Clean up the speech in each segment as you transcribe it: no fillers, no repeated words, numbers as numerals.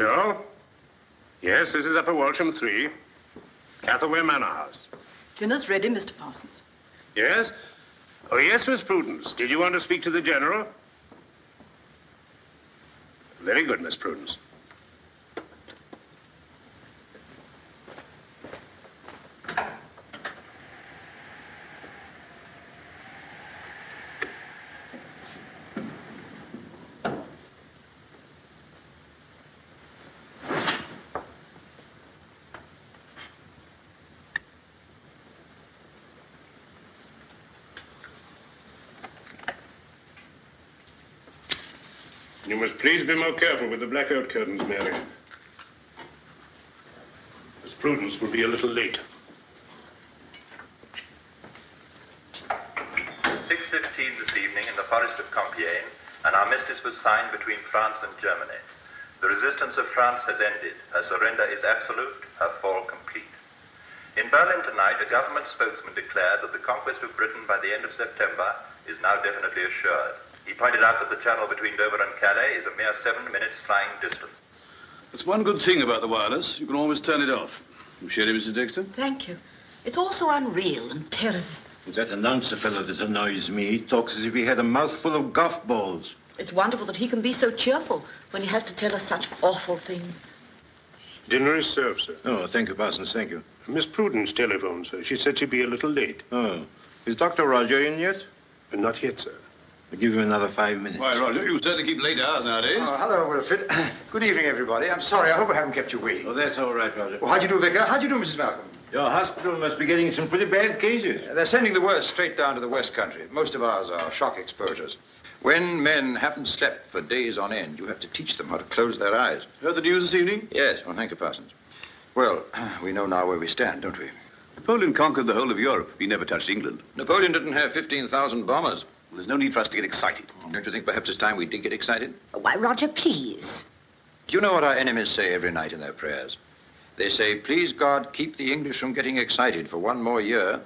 Hello? Yes, this is Upper Walsham 3. Catherway Manor House. Dinner's ready, Mr. Parsons. Yes? Oh, yes, Miss Prudence. Did you want to speak to the General? Very good, Miss Prudence. You must please be more careful with the blackout curtains, Mary. Miss Prudence will be a little late. 6:15 this evening in the forest of Compiègne, an armistice was signed between France and Germany. The resistance of France has ended. Her surrender is absolute, her fall complete. In Berlin tonight, a government spokesman declared that the conquest of Britain by the end of September is now definitely assured. He pointed out that the channel between Dover and Calais is a mere 7 minutes flying distance. There's one good thing about the wireless. You can always turn it off. You sherry, Mrs. Dexter? Thank you. It's all so unreal and terrible. It's that announcer fellow that annoys me. He talks as if he had a mouthful of golf balls. It's wonderful that he can be so cheerful when he has to tell us such awful things. Dinner is served, sir. Oh, thank you, Parsons, thank you. Miss Prudence telephoned, sir. She said she'd be a little late. Oh. Is Dr. Roger in yet? Not yet, sir. I'll give him another 5 minutes. Why, Roger, you certainly keep late hours nowadays. Oh, hello, Wilfred. Good evening, everybody. I'm sorry. I hope I haven't kept you waiting. Oh, that's all right, Roger. Well, how'd you do, Vicar? How'd you do, Mrs. Malcolm? Your hospital must be getting some pretty bad cases. They're sending the worst straight down to the West Country. Most of ours are shock exposures. When men haven't slept for days on end, you have to teach them how to close their eyes. Heard the news this evening? Yes. Well, thank you, Parsons. Well, we know now where we stand, don't we? Napoleon conquered the whole of Europe. He never touched England. Napoleon didn't have 15,000 bombers. Well, there's no need for us to get excited. Don't you think perhaps it's time we did get excited? Why, Roger, please. Do you know what our enemies say every night in their prayers? They say, please, God, keep the English from getting excited for one more year,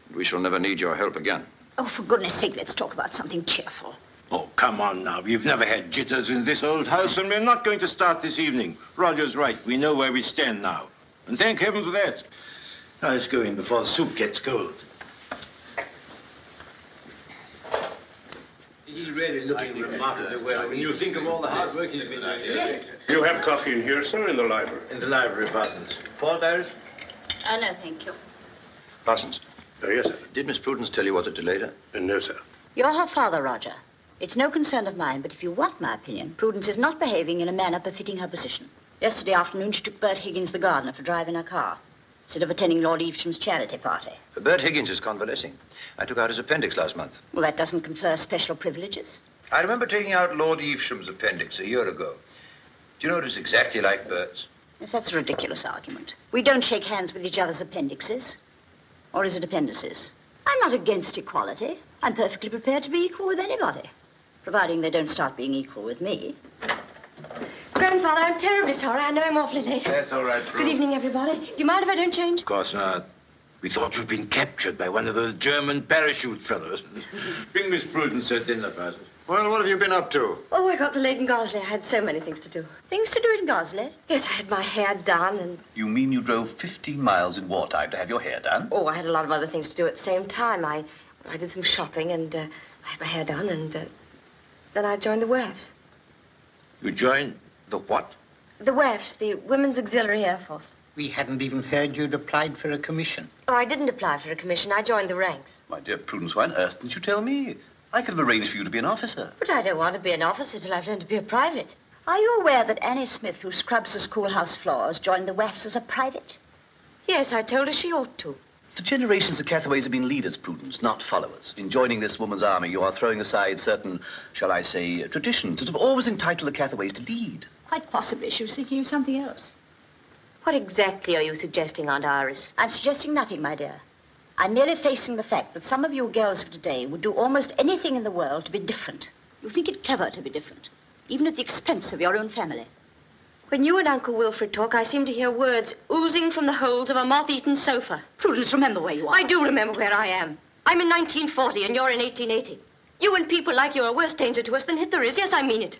and we shall never need your help again. Oh, for goodness sake, let's talk about something cheerful. Oh, come on now. We've never had jitters in this old house, and we're not going to start this evening. Roger's right. We know where we stand now. And thank heaven for that. Now, let's go in before the soup gets cold. He's really looking remarkably well when you think of all the hard work he's been doing. Yes. You have coffee in here, sir, in the library? In the library, Parsons. Paul, Iris? No, thank you. Parsons, Yes, sir. did Miss Prudence tell you what had delayed her? No, sir. You're her father, Roger. It's no concern of mine, but if you want my opinion, Prudence is not behaving in a manner befitting her position. Yesterday afternoon, she took Bert Higgins, the gardener, for a drive in her car, instead of attending Lord Evesham's charity party. Bert Higgins is convalescing. I took out his appendix last month. Well, that doesn't confer special privileges. I remember taking out Lord Evesham's appendix a year ago. Do you know it was exactly like Bert's? Yes, that's a ridiculous argument. We don't shake hands with each other's appendixes. Or is it appendices? I'm not against equality. I'm perfectly prepared to be equal with anybody, providing they don't start being equal with me. Grandfather, I'm terribly sorry. I know I'm awfully late. That's all right, Prue. Good evening, everybody. Do you mind if I don't change? Of course not. We thought you'd been captured by one of those German parachute fellows. Bring Miss Prudence her dinner, Parsons. Well, what have you been up to? Oh, I got delayed in Gosley. I had so many things to do. Things to do in Gosley? Yes, I had my hair done and... You mean you drove 15 miles in wartime to have your hair done? Oh, I had a lot of other things to do at the same time. I did some shopping and I had my hair done and then I joined the WAFs. You joined the what? The WAFs, the Women's Auxiliary Air Force. We hadn't even heard you'd applied for a commission. Oh, I didn't apply for a commission. I joined the ranks. My dear Prudence, why on earth didn't you tell me? I could have arranged for you to be an officer. But I don't want to be an officer till I've learned to be a private. Are you aware that Annie Smith, who scrubs the schoolhouse floors, joined the WAFs as a private? Yes, I told her she ought to. For generations, the Cathaways have been leaders, Prudence, not followers. In joining this woman's army, you are throwing aside certain, shall I say, traditions that have always entitled the Cathaways to lead. Quite possibly she was thinking of something else. What exactly are you suggesting, Aunt Iris? I'm suggesting nothing, my dear. I'm merely facing the fact that some of you girls of today would do almost anything in the world to be different. You think it clever to be different, even at the expense of your own family. When you and Uncle Wilfred talk, I seem to hear words oozing from the holes of a moth-eaten sofa. Prudence, remember where you are. I do remember where I am. I'm in 1940 and you're in 1880. You and people like you are worse danger to us than Hitler is. Yes, I mean it.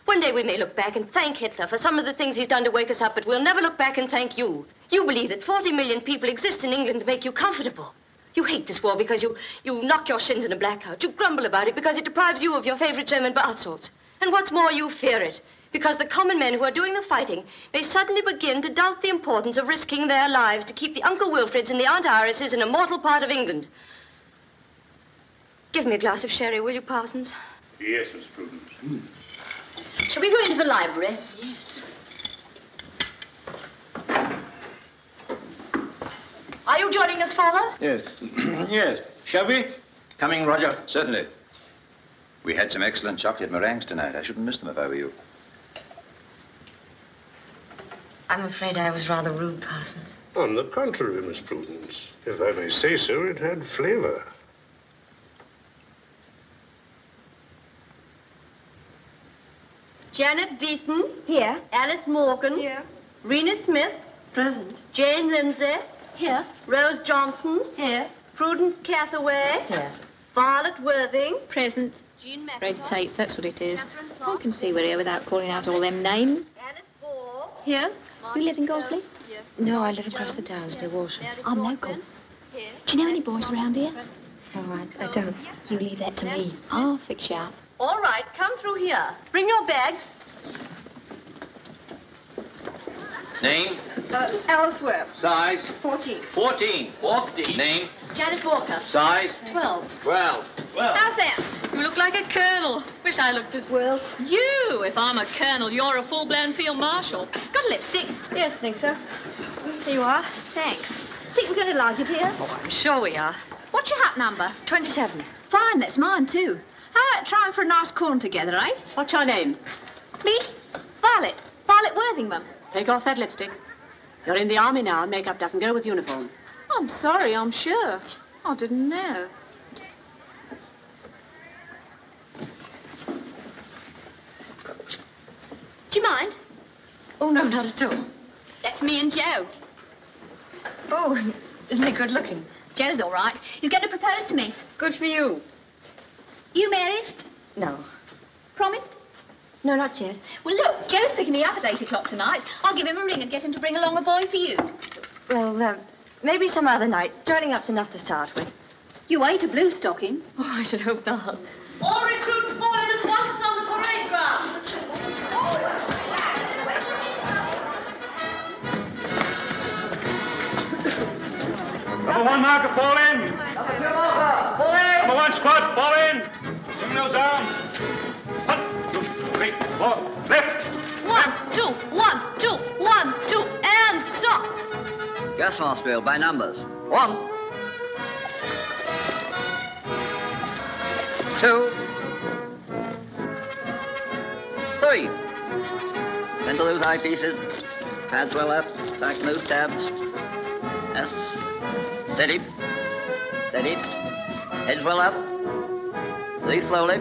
One day we may look back and thank Hitler for some of the things he's done to wake us up, but we'll never look back and thank you. You believe that 40 million people exist in England to make you comfortable. You hate this war because you knock your shins in a blackout. You grumble about it because it deprives you of your favorite German bath salts. And what's more, you fear it because the common men who are doing the fighting may suddenly begin to doubt the importance of risking their lives to keep the Uncle Wilfreds and the Aunt Irises in a mortal part of England. Give me a glass of sherry, will you, Parsons? Yes, Miss Prudence. Shall we go into the library? Yes. Are you joining us, Father? Yes. Yes. Shall we? Coming, Roger. Certainly. We had some excellent chocolate meringues tonight. I shouldn't miss them if I were you. I'm afraid I was rather rude, Parsons. On the contrary, Miss Prudence. If I may say so, it had flavor. Janet Beeson. Here. Alice Morgan. Here. Rena Smith. Present. Jane Lindsay. Here. Rose Johnson. Here. Prudence Cathaway. Here. Violet Worthing. Present. Jean McEvoy. Red tape, that's what it is. I can see we're here without calling out all them names. Alice Ball. Here? You live in Gosley? Yes. No, I live across the downs near Walsham. I'm local. Here. Do you know any boys around here? No, I don't. You leave that to me. I'll fix you up. All right, come through here. Bring your bags. Name? Alice Webb. Size? 14. 14. 14. Name? Janet Walker. Size? 12. 12. Well. How's that? You look like a colonel. Wish I looked as well. You! If I'm a colonel, you're a full-blown field marshal. Got a lipstick? Yes, think so. Here you are. Thanks. Think we're going to like it here? Oh, I'm sure we are. What's your hat number? 27. Fine, that's mine, too. How about trying for a nice corn together, eh? What's your name? Me? Violet. Violet Worthington. Take off that lipstick. You're in the army now, and makeup doesn't go with uniforms. I'm sorry, I'm sure. I didn't know. Do you mind? Oh, no, not at all. That's me and Joe. Oh, isn't he good looking? Joe's all right. He's going to propose to me. Good for you. You married? No. Promised? No, not yet. Well, look, Joe's picking me up at 8 o'clock tonight. I'll give him a ring and get him to bring along a boy for you. Well, maybe some other night. Joining up's enough to start with. You ain't a blue stocking. Oh, I should hope not. All recruits falling at once on the parade ground. Number 1 marker, fall in. Number 2 marker, fall in. Number 1 squad, fall in. Swing those arms. 1, 2, 3, 4, left. 1, 2, 1, 2, 1, 2, and stop. Gas mask drill by numbers. 1, 2, 3. Center those eyepieces. Pads well left. Tighten those tabs. Yes. Steady. Steady. Heads well up. Release slowly.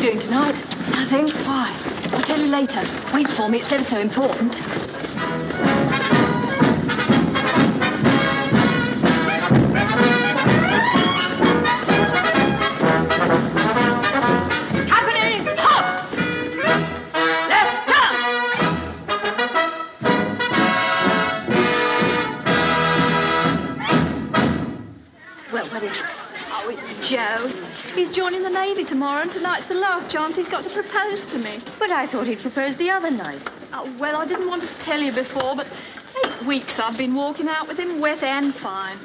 Tonight? Nothing. Why? I'll tell you later. Wait for me, it's ever so important. Happening! Halt! Left turn! Well, what is it? Oh, it's Joe. He's joining the Navy tomorrow, and tonight's the last chance he's got to propose to me. But I thought he'd proposed the other night. Oh, well, I didn't want to tell you before, but 8 weeks I've been walking out with him wet and fine.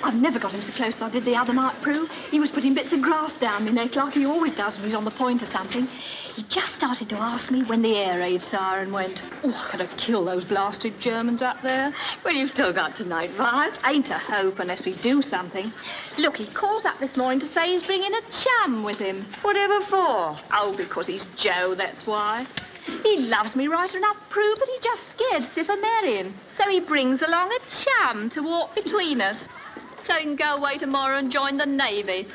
I've never got him so close as I did the other night, Prue. He was putting bits of grass down my neck like he always does when he's on the point or something. He just started to ask me when the air raid siren went. Oh, I could have killed those blasted Germans up there. Well, you've still got tonight, Violet. Ain't a hope unless we do something. Look, he calls up this morning to say he's bringing a chum with him. Whatever for? Oh, because he's Joe, that's why. He loves me right enough, Prue, but he's just scared stiff of marrying. So he brings along a chum to walk between us. So he can go away tomorrow and join the Navy.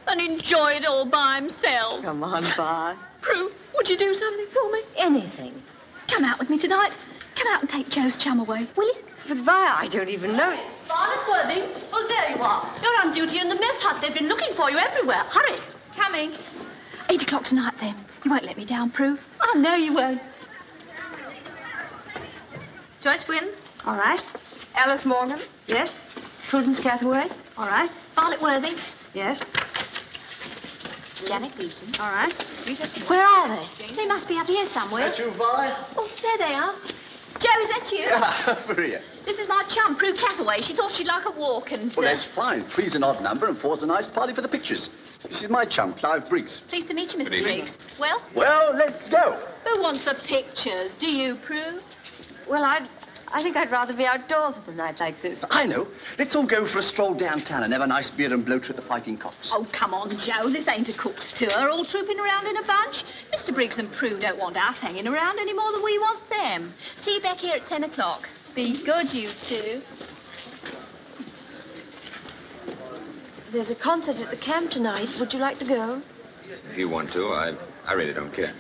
And enjoy it all by himself. Come on, Vi. Prue, would you do something for me? Anything. Come out with me tonight. Come out and take Joe's chum away, will you? But, Vi, I don't even know. Violet Worthing. Oh, there you are. You're on duty in the mess hut. They've been looking for you everywhere. Hurry. Coming. 8 o'clock tonight, then. You won't let me down, Prue. Oh, no, you won't. Joyce Wynne? All right. Alice Morgan? Yes. Prudence Cathaway? All right. Violet Worthing. Yes. Janet Beeson. All right. Where are they? They must be up here somewhere. That you, Vi? Oh, there they are. Joe, is that you? Yeah, Maria. This is my chum, Prue Cathaway. She thought she'd like a walk and... Well, that's fine. 3's an odd number and 4's a nice party for the pictures. This is my chum, Clive Briggs. Pleased to meet you, Mr. Good evening. Briggs. Well? Well, let's go. Who wants the pictures? Do you, Prue? Well, I think I'd rather be outdoors at a night like this. I know. Let's all go for a stroll downtown and have a nice beer and bloater at the Fighting Cocks. Oh, come on, Joe. This ain't a cook's tour, all trooping around in a bunch. Mr. Briggs and Prue don't want us hanging around any more than we want them. See you back here at 10 o'clock. Be good, you two. There's a concert at the camp tonight. Would you like to go? If you want to, I really don't care.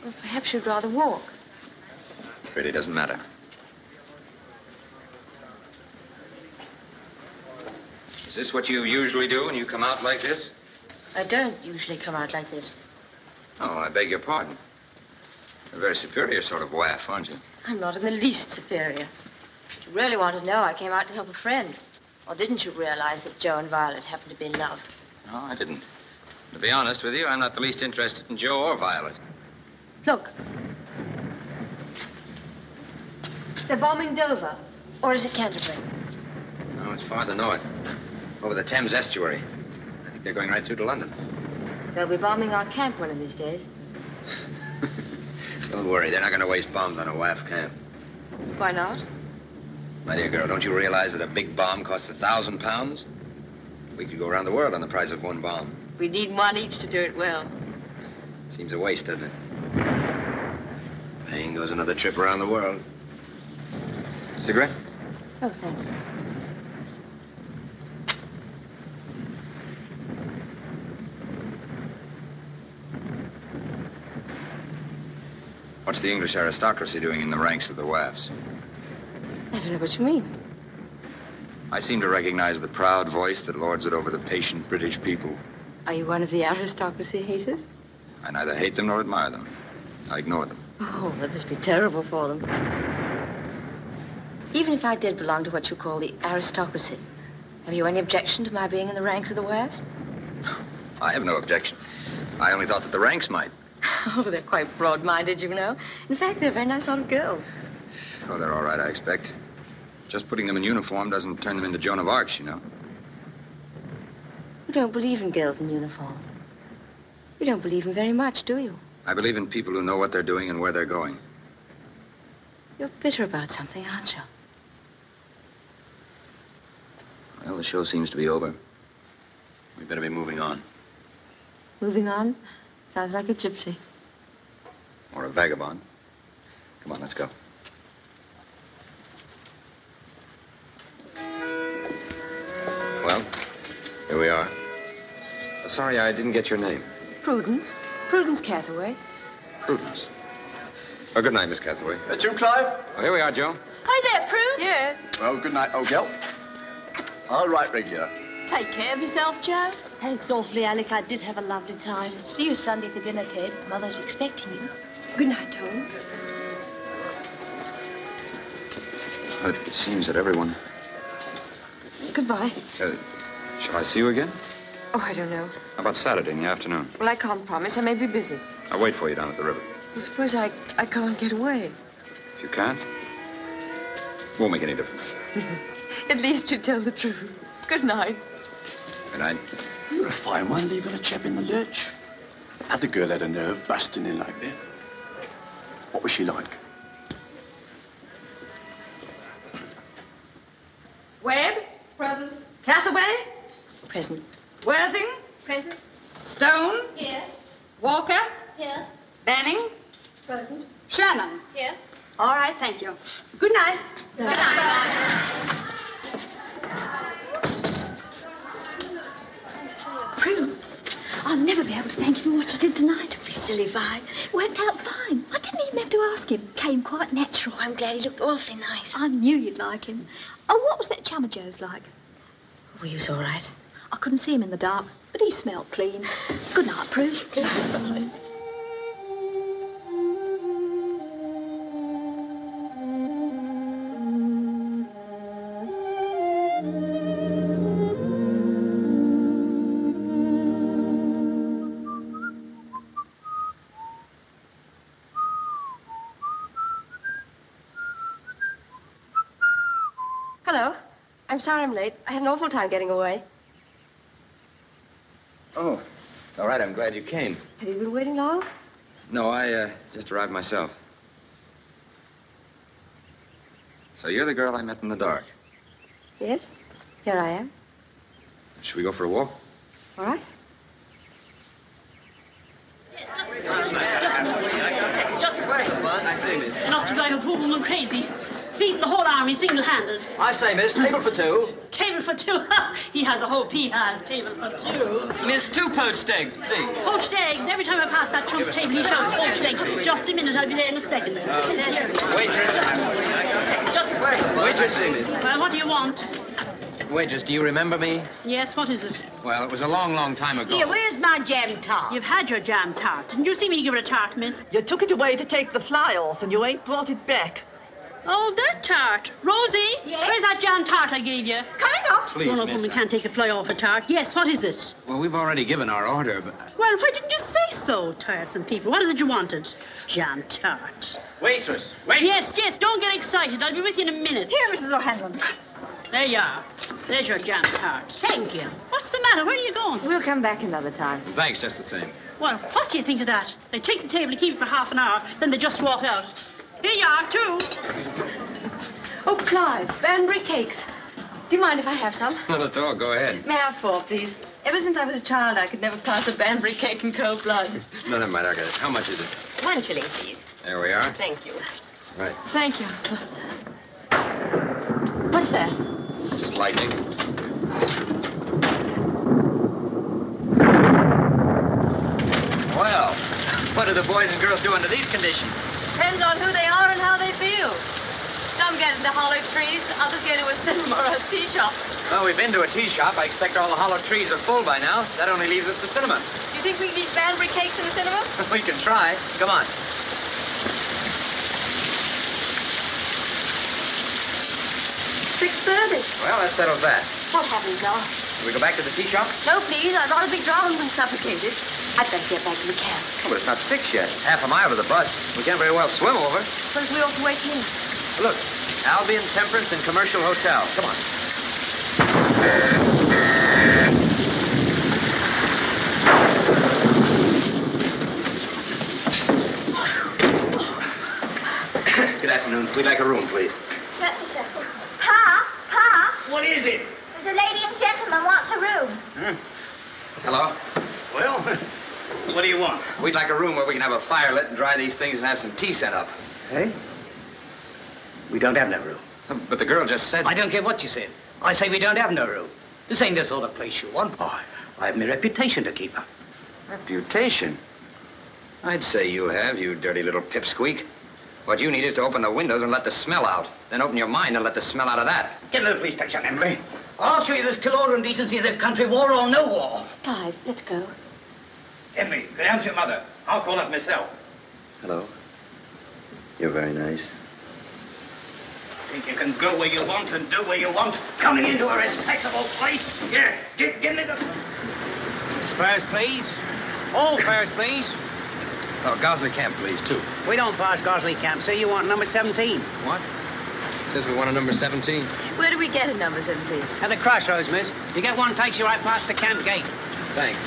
Well, perhaps you'd rather walk. It really doesn't matter. Is this what you usually do when you come out like this? I don't usually come out like this. Oh, I beg your pardon. You're a very superior sort of waif, aren't you? I'm not in the least superior. If you really want to know, I came out to help a friend. Or didn't you realize that Joe and Violet happen to be in love? No, I didn't. To be honest with you, I'm not the least interested in Joe or Violet. Look. They're bombing Dover. Or is it Canterbury? No, it's farther north. Over the Thames estuary. I think they're going right through to London. They'll be bombing our camp one of these days. Don't worry, they're not going to waste bombs on a waif camp. Why not? My dear girl, don't you realize that a big bomb costs £1,000? We could go around the world on the price of one bomb. We need one each to do it well. Seems a waste, doesn't it? Paying goes another trip around the world. Cigarette? Oh, thanks. What's the English aristocracy doing in the ranks of the waifs? I don't know what you mean. I seem to recognize the proud voice that lords it over the patient British people. Are you one of the aristocracy haters? I neither hate them nor admire them. I ignore them. Oh, that must be terrible for them. Even if I did belong to what you call the aristocracy, have you any objection to my being in the ranks of the waifs? I have no objection. I only thought that the ranks might. Oh, they're quite broad-minded, you know. In fact, they're a very nice sort of girls. Oh, they're all right, I expect. Just putting them in uniform doesn't turn them into Joan of Arc, you know. You don't believe in girls in uniform. You don't believe in very much, do you? I believe in people who know what they're doing and where they're going. You're bitter about something, aren't you? Well, the show seems to be over. We better be moving on. Moving on? Sounds like a gypsy. Or a vagabond. Come on, let's go. Well, here we are. Sorry, I didn't get your name. Prudence. Prudence Cathaway. Prudence. Oh, good night, Miss Cathaway. That you, Clive? Oh, here we are, Joe. Hi there, Prue. Yes. Well, good night, old girl. I'll write regular. Take care of yourself, Joe. Thanks awfully, Alec. I did have a lovely time. See you Sunday for dinner, Ted. Mother's expecting you. Good night, Tom. It seems that everyone... Goodbye. Shall I see you again? Oh, I don't know. How about Saturday in the afternoon? Well, I can't promise. I may be busy. I'll wait for you down at the river. Well, suppose I can't get away. If you can't, won't make any difference. At least you tell the truth. Good night. Good night. You're a fine one, leaving a chap in the lurch. Had the girl had a nerve busting in like that? What was she like? Webb? Present. Cathaway? Present. Worthing? Present. Stone? Here. Walker? Here. Banning? Present. Sherman? Here. All right, thank you. Good night. Good night. Prue, I'll never be able to thank you for what you did tonight. Don't be silly, Vi. It worked out fine. I didn't even have to ask him. Came quite natural. I'm glad he looked awfully nice. I knew you'd like him. Oh, what was that chum of Joe's like? Were you all right? I couldn't see him in the dark, but he smelled clean. Good night, Prue. Good night. Hello. I'm sorry I'm late. I had an awful time getting away. Oh, all right. I'm glad you came. Have you been waiting long? No, I just arrived myself. So you're the girl I met in the dark. Yes. Here I am. Should we go for a walk? All right. Just a second. I say, miss. Enough to drive a poor woman crazy. Beat the whole army single-handed. I say, miss, table for two. Table for two. He has a whole pea has table for two. Miss, 2 poached eggs, please. Poached eggs. Every time I pass that chump's table, he shouts poached eggs. Just a minute, I'll be there in a second. Waitress. Just a second. Waitress, miss. Well, what do you want? Waitress, do you remember me? Yes, what is it? Well, it was a long, long time ago. Here, where's my jam tart? You've had your jam tart. Didn't you see me give her a tart, miss? You took it away to take the fly off, and you ain't brought it back. Oh, that tart. Rosie, yes? Where's that jam tart I gave you? Coming up. Please, no, miss. we can't take a fly off a tart. Yes, what is it? Well, we've already given our order, but... Well, why didn't you say so, tiresome people? What is it you wanted? Jam tart. Waitress, Yes, don't get excited. I'll be with you in a minute. Here, Mrs. O'Hanlon. There you are. There's your jam tart. Thank you. What's the matter? Where are you going? We'll come back another time. Thanks, just the same. Well, what do you think of that? They take the table and keep it for half an hour, then they just walk out. Here you are, too. Oh, Clive, Banbury cakes. Do you mind if I have some? Not at all. Go ahead. May I have 4, please? Ever since I was a child, I could never pass a Banbury cake in cold blood. No, never mind. I'll get it. How much is it? 1 shilling, please. There we are. Thank you. Right. Thank you. What's that? Just lightning. Well, what do the boys and girls do under these conditions? Depends on who they are and how they feel. Some get into hollow trees, others go to a cinema or a tea shop. Well, we've been to a tea shop. I expect all the hollow trees are full by now. That only leaves us the cinema. Do you think we can eat Banbury cakes in the cinema? We can try. Come on. $6.30. Well, that settles that. What happens now? Can we go back to the tea shop? No, please. I'd rather be drowned than suffocated. I'd better get back to the camp. Oh, but it's not 6 yet. It's half a mile to the bus. We can't very well swim over. Suppose we ought to wait here. Look, Albion Temperance and Commercial Hotel. Come on. Good afternoon. We'd like a room, please. Certainly, sir. Pa! What is it? There's a lady and gentleman wants a room. Hello? Well, what do you want? We'd like a room where we can have a fire lit and dry these things and have some tea set up. Hey? We don't have no room. But the girl just said... I don't care what you said. I say we don't have no room. This ain't the sort of place you want. Oh, I have my reputation to keep up. Reputation? I'd say you have, you dirty little pipsqueak. What you need is to open the windows and let the smell out. Then open your mind and let the smell out of that. Get a little police station, Emily. I'll show you there's still order and decency in this country, war or no war. Clive, let's go. Emily, go down to your mother. I'll call up myself. Hello? You're very nice. Think you can go where you want and do where you want, coming into a respectable place? Here, get in the... Fares, please. All fares, please. Oh, Gosley Camp, please, too. We don't pass Gosley Camp, sir. You want number 17. What? Says we want a number 17. Where do we get a number 17? At the crossroads, miss. You get one, takes you right past the camp gate. Thanks.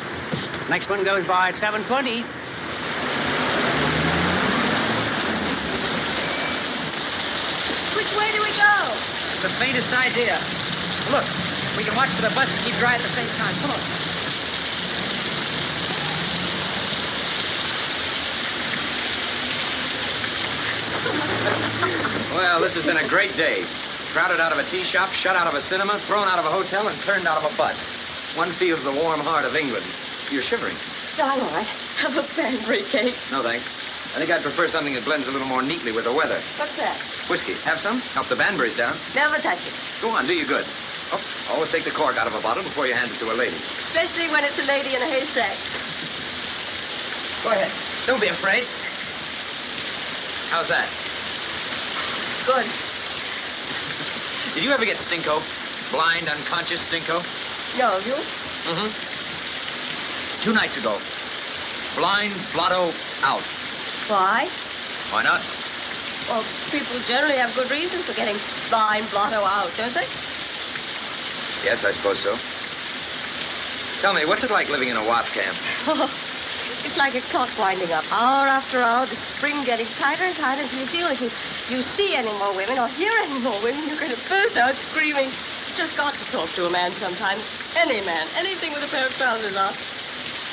Next one goes by at 7:20. Which way do we go? The faintest idea. Look, we can watch for the bus and keep dry at the same time. Come on. Well, this has been a great day. Crowded out of a tea shop, shut out of a cinema, thrown out of a hotel, and turned out of a bus. One feels the warm heart of England. You're shivering. No, I'm all right. Have a Banbury cake. No, thanks. I think I'd prefer something that blends a little more neatly with the weather. What's that? Whiskey. Have some? Help the Banburys down. Never touch it. Go on, do you good. Oh, always take the cork out of a bottle before you hand it to a lady. Especially when it's a lady in a haystack. Go ahead. Don't be afraid. How's that? Good. Did you ever get stinko? Blind, unconscious stinko? No, you? Mm-hmm. 2 nights ago. Blind, blotto, out. Why? Why not? Well, people generally have good reasons for getting blind, blotto out, don't they? Yes, I suppose so. Tell me, what's it like living in a WASP camp? It's like a clock winding up, hour after hour, the spring getting tighter and tighter until you feel like you see any more women or hear any more women, you're going to burst out screaming. You've just got to talk to a man sometimes. Any man. Anything with a pair of trousers on.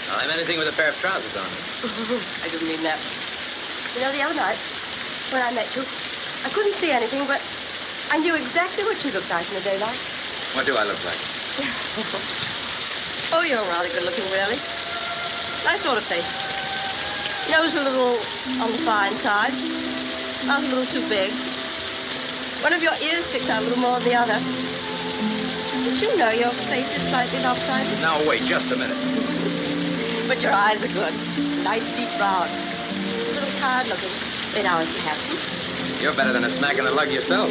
Well, I'm anything with a pair of trousers on. I didn't mean that. You know, the other night, when I met you, I couldn't see anything, but I knew exactly what you looked like in the daylight. What do I look like? Oh, you're rather good-looking, really. Nice sort of face. Nose a little on the fine side. Mouth a little too big. One of your ears sticks out a little more than the other. Did you know your face is slightly lopsided? Now, wait just a minute. But your eyes are good. Nice deep brown. A little tired-looking. They'd always be happy. You're better than a smack in the lug yourself.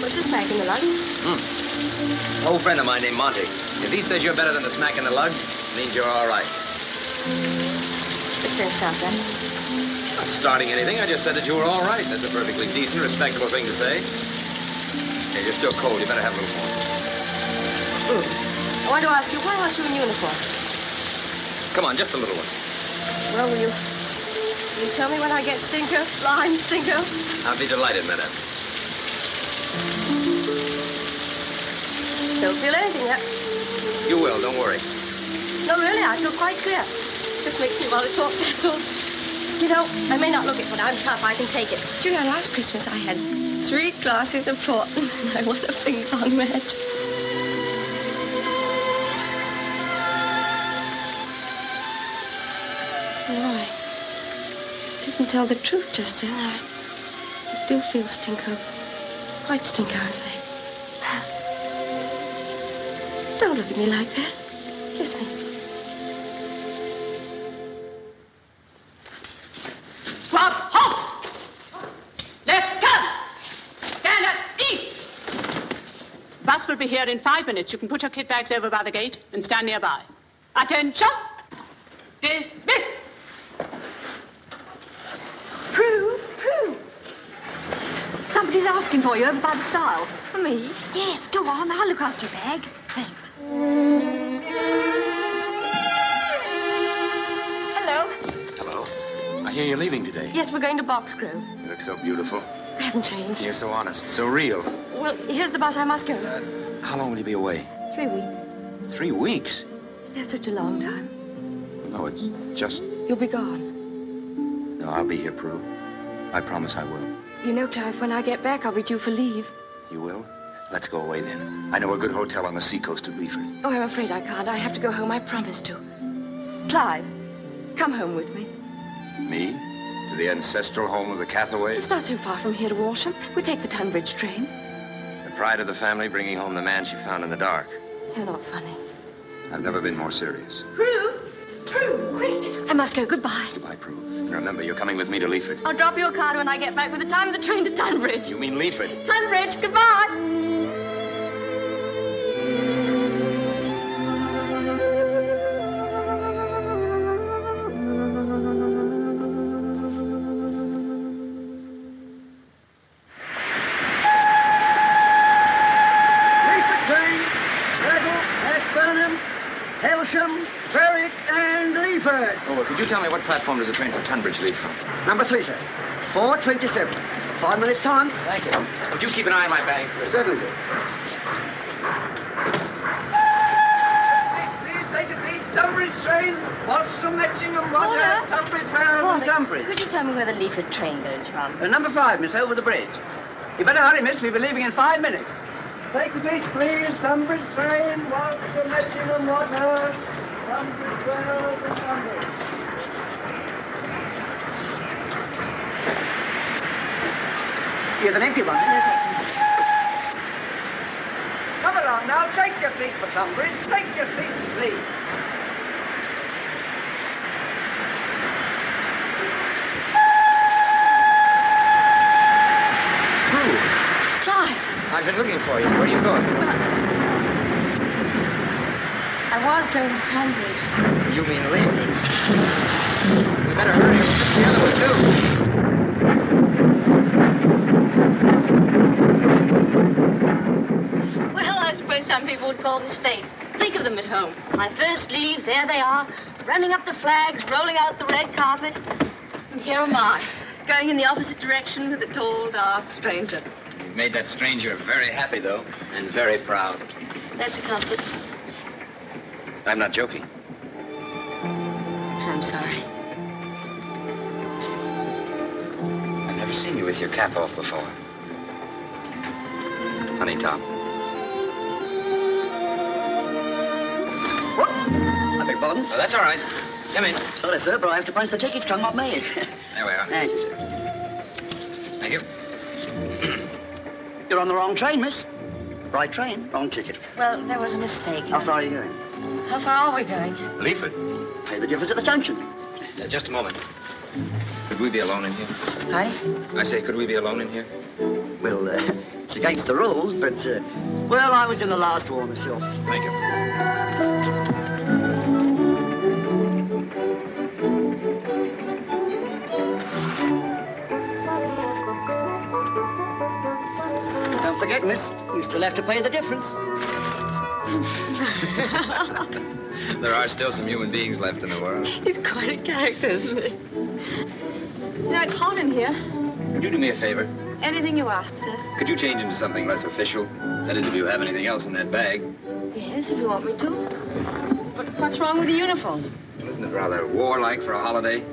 What's a smack in the lug? An old friend of mine named Monty. If he says you're better than a smack in the lug, it means you're all right. Let's start that. Not starting anything. I just said that you were all right. That's a perfectly decent, respectable thing to say. Hey, you're still cold. You better have a little more. I want to ask you, why aren't you in uniform? Come on, just a little one. Well, will you tell me when I get stinker? Blind stinker? I'll be delighted, madam. Don't feel anything yet. You will, don't worry. No, really, I feel quite clear. Just makes me want to talk, that's all. You know, I may not look it, but I'm tough. I can take it. Do you know, last Christmas I had 3 glasses of port, and I won a ping-pong match. No, I didn't tell the truth just then. I do feel stinker. Quite stinker, in fact. Don't look at me like that. Kiss me. Squad, halt! Left turn! Stand up, east! Bus will be here in 5 minutes. You can put your kit bags over by the gate and stand nearby. Attention! Dismiss! Prue! Somebody's asking for you over by the stile. For me? Yes, go on. I'll look after your bag. Thanks. Hello. Hello. I hear you're leaving today. Yes, we're going to Box Grove. You look so beautiful. I haven't changed. You're so honest, so real. Well, here's the bus. I must go. How long will you be away? 3 weeks. 3 weeks? Is that such a long time? No, it's just... You'll be gone. No, I'll be here, Prue. I promise I will. You know, Clive, when I get back, I'll be due for leave. You will? Let's go away then. I know a good hotel on the seacoast of Leaford. Oh, I'm afraid I can't. I have to go home. I promised to. Clive, come home with me. Me? To the ancestral home of the Cathaways? It's not so far from here to Walsham. We take the Tunbridge train. The pride of the family bringing home the man she found in the dark. You're not funny. I've never been more serious. Prue, quick. I must go. Goodbye. Goodbye, Prue. And remember, you're coming with me to Leaford. I'll drop you a card when I get back with the time of the train to Tunbridge. You mean Leaford? Tunbridge, goodbye. what platform does the train for Tunbridge leave from? Number 3, sir. 4:27. 5 minutes time. Thank you. Would you keep an eye on my bag? Certainly, sir. Please take a seat. Tunbridge train. What's from Etchingham, Roger? Tunbridge, Fareham, and Tunbridge. Could you tell me where the Leaford train goes from? Number 5, miss, over the bridge. You better hurry, miss. We'll be leaving in 5 minutes. Take a seat, please. Tunbridge train. What's from Etchingham, Roger? Tunbridge, Fareham, and Tunbridge. Here's an empty one. Come along now. Take your seat for Tunbridge. Take your seat, please. Clive! I've been looking for you. Where are you going? I was going to Tunbridge. You mean Leaford. We better hurry. We'll miss the other one, too. Well, I suppose some people would call this fate. Think of them at home. My first leave, there they are, running up the flags, rolling out the red carpet. And here am I, going in the opposite direction with a tall, dark stranger. You've made that stranger very happy, though, and very proud. That's a comfort. I'm not joking. I'm sorry. I've never seen you with your cap off before. Honey, Tom. I beg pardon? Oh, that's all right. Come in. Sorry, sir, but I have to punch the tickets. Come up me. There we are. Thank you, sir. Thank you. You're on the wrong train, miss. Right train, wrong ticket. Well, there was a mistake. How far are you going? How far are we going? Leaford. Pay the difference at the junction. Just a moment. Could we be alone in here? Hey? I say, could we be alone in here? Well, it's against the rules, but, well, I was in the last war myself. Thank you. Don't forget, miss, you still have to pay the difference. There are still some human beings left in the world. He's quite a character, isn't he? You know, it's hot in here. Could you do me a favor? Anything you ask, sir. Could you change into something less official? That is, if you have anything else in that bag. Yes, if you want me to. But what's wrong with the uniform? Isn't it rather warlike for a holiday?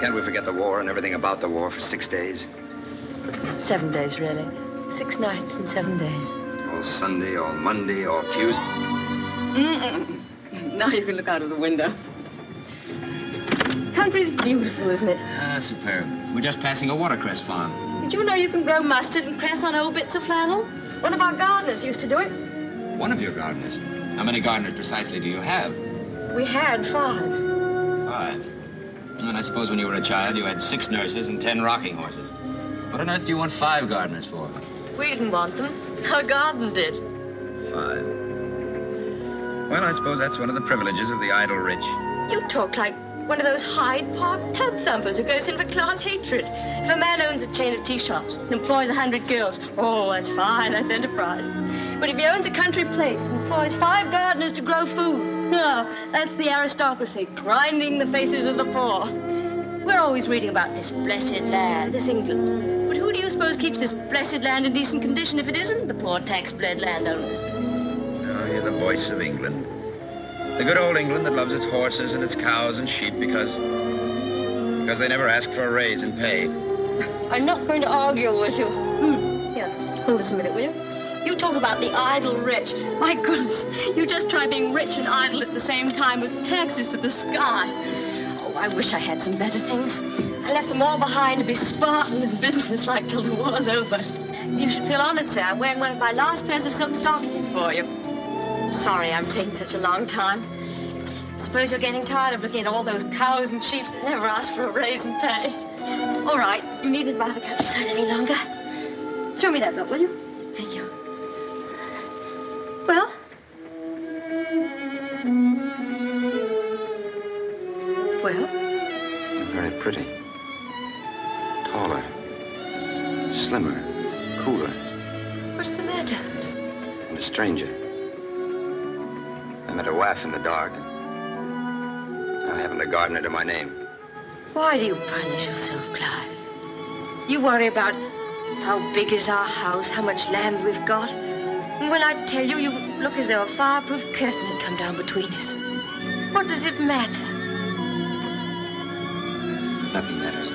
Can't we forget the war and everything about the war for 6 days? 7 days, really. 6 nights and 7 days. All Sunday, all Monday, all Tuesday. Now you can look out of the window. Country's beautiful, isn't it? Ah, superb. We're just passing a watercress farm. Did you know you can grow mustard and cress on old bits of flannel? One of our gardeners used to do it. One of your gardeners? How many gardeners precisely do you have? We had 5. 5? And I suppose when you were a child, you had 6 nurses and 10 rocking horses. What on earth do you want 5 gardeners for? We didn't want them. Our garden did. 5. Well, I suppose that's one of the privileges of the idle rich. You talk like one of those Hyde Park tub thumpers who goes in for class hatred. If a man owns a chain of tea shops and employs 100 girls, oh, that's fine, that's enterprise. But if he owns a country place and employs 5 gardeners to grow food, oh, that's the aristocracy grinding the faces of the poor. We're always reading about this blessed land, this England. But who do you suppose keeps this blessed land in decent condition if it isn't the poor tax-bled landowners? Oh, you're the voice of England. The good old England that loves its horses and its cows and sheep because they never ask for a raise in pay. I'm not going to argue with you. Here, hold this a minute, will you? You talk about the idle rich. My goodness, you just try being rich and idle at the same time with taxes to the sky. Oh, I wish I had some better things. I left them all behind to be Spartan and businesslike till the war's over. You should feel honored, sir. I'm wearing one of my last pairs of silk stockings for you. Sorry I'm taking such a long time. Suppose you're getting tired of looking at all those cows and sheep that never ask for a raise in pay. All right, you needn't buy the countryside any longer. Throw me that belt, will you? Thank you. Well? Well? Very pretty. Taller. Slimmer. Cooler. What's the matter? And a stranger. I met a waif in the dark. I haven't a gardener to my name. Why do you punish yourself, Clive? You worry about how big is our house, how much land we've got. And when I tell you, you look as though a fireproof curtain had come down between us. What does it matter? Nothing matters.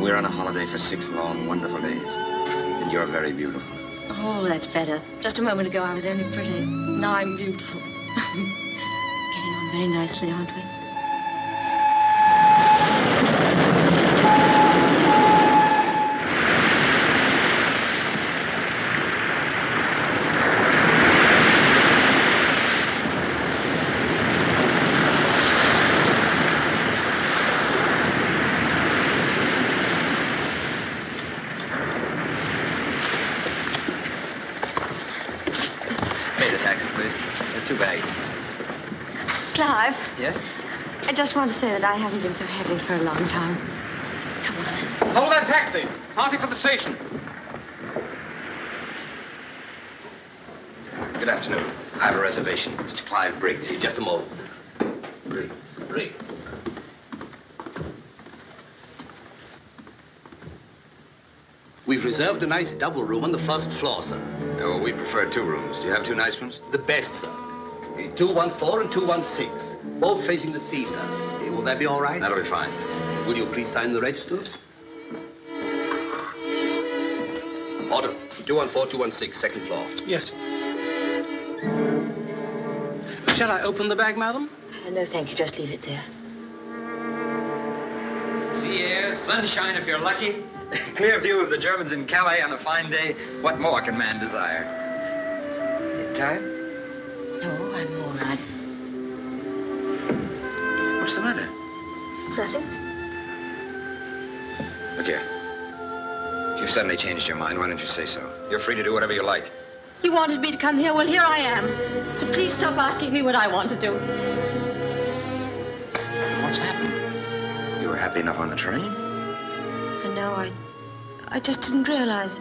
We're on a holiday for 6 long, wonderful days. And you're very beautiful. Oh, that's better. Just a moment ago, I was only pretty. Now I'm beautiful. Getting on very nicely, aren't we? Clive. Yes? I just want to say that I haven't been so happy for a long time. Come on. Hold that taxi. Party for the station. Good afternoon. I have a reservation. Mr. Clive Briggs. Just a moment. Briggs. We've reserved a nice double room on the first floor, sir. Oh, we prefer 2 rooms. Do you have 2 nice ones? The best, sir. 214 and 216. Both facing the sea, sir. Will that be all right? That'll be fine. Will you please sign the registers? Order. 214, 216, second floor. Yes. Shall I open the bag, madam? No, thank you. Just leave it there. Sea air, sunshine if you're lucky. Clear view of the Germans in Calais on a fine day. What more can man desire? Tired? No, I'm all right. What's the matter? Nothing. Look here. If you've suddenly changed your mind, why don't you say so? You're free to do whatever you like. You wanted me to come here. Well, here I am. So please stop asking me what I want to do. What's happened? You were happy enough on the train? No, I just didn't realize.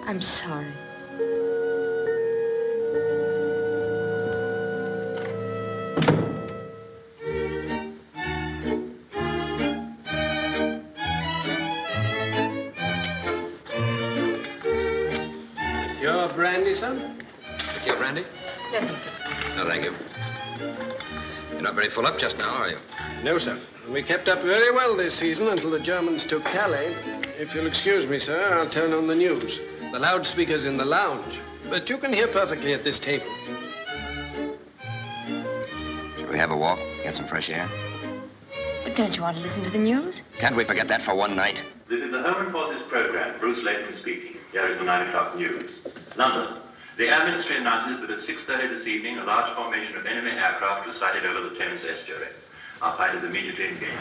I'm sorry. Your brandy, son? Your brandy? No, thank you. No, thank you. You're not very full up just now, are you? No, sir. We kept up very well this season until the Germans took Calais. If you'll excuse me, sir, I'll turn on the news. The loudspeaker's in the lounge, but you can hear perfectly at this table. Shall we have a walk? Get some fresh air? But don't you want to listen to the news? Can't we forget that for one night? This is the Home and Forces program. Bruce Layton speaking. Here is the 9 o'clock news. London. The Air Ministry announces that at 6:30 this evening, a large formation of enemy aircraft was sighted over the Thames estuary. Our fighters immediately engaged.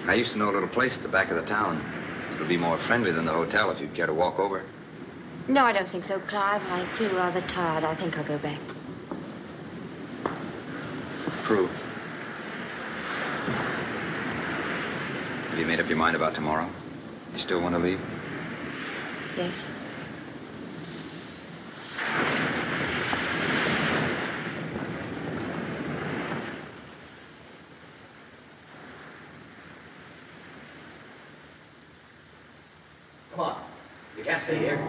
I used to know a little place at the back of the town. It'll be more friendly than the hotel if you'd care to walk over. No, I don't think so, Clive. I feel rather tired. I think I'll go back. Prue. Have you made up your mind about tomorrow? You still want to leave? Yes. Come on. You can't stay here.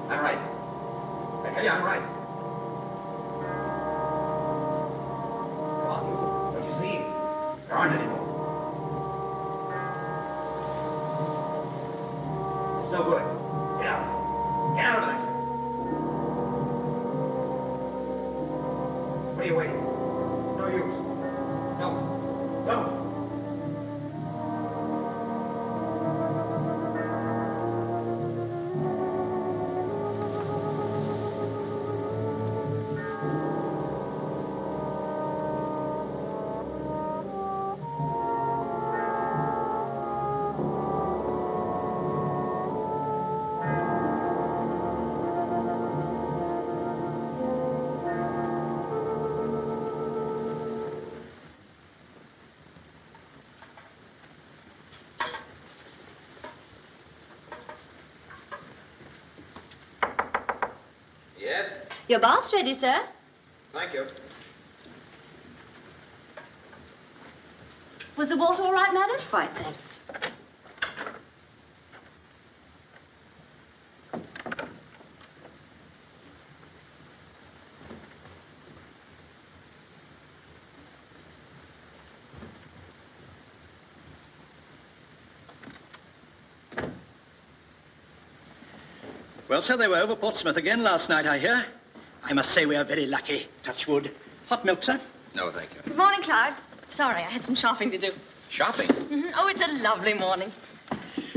I'm right. I tell you, I'm right. Come on, you. Don't you see? There aren't any more. It's no good. Get out. Get out of there. What are you waiting? No use. No. No. Yes? Your bath's ready, sir. Thank you. Was the water all right, madam? Quite, thanks. Well, sir, they were over Portsmouth again last night, I hear. I must say we are very lucky. Touch wood. Hot milk, sir? No, thank you. Good morning, Clive. Sorry, I had some shopping to do. Shopping? Oh, it's a lovely morning.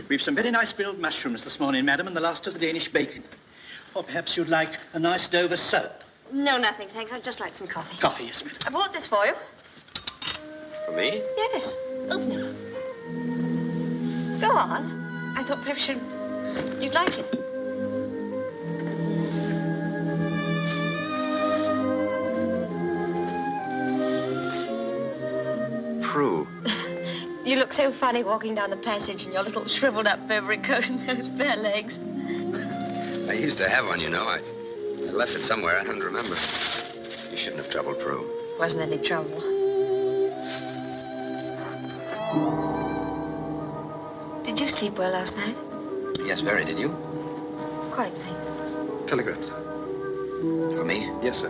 We've some very nice grilled mushrooms this morning, madam, and the last of the Danish bacon. Or perhaps you'd like a nice Dover soap. No, nothing, thanks. I'd just like some coffee. Coffee, yes, madam. I bought this for you. For me? Yes. Open it. Go on. I thought perhaps you'd like it. Prue. You look so funny walking down the passage in your little shriveled up Burberry coat and those bare legs. I used to have one, you know. I left it somewhere. I don't remember. You shouldn't have troubled Prue. Wasn't any trouble. Did you sleep well last night? Yes, very. Did you? Quite, thanks. Telegram, sir. For me? Yes, sir.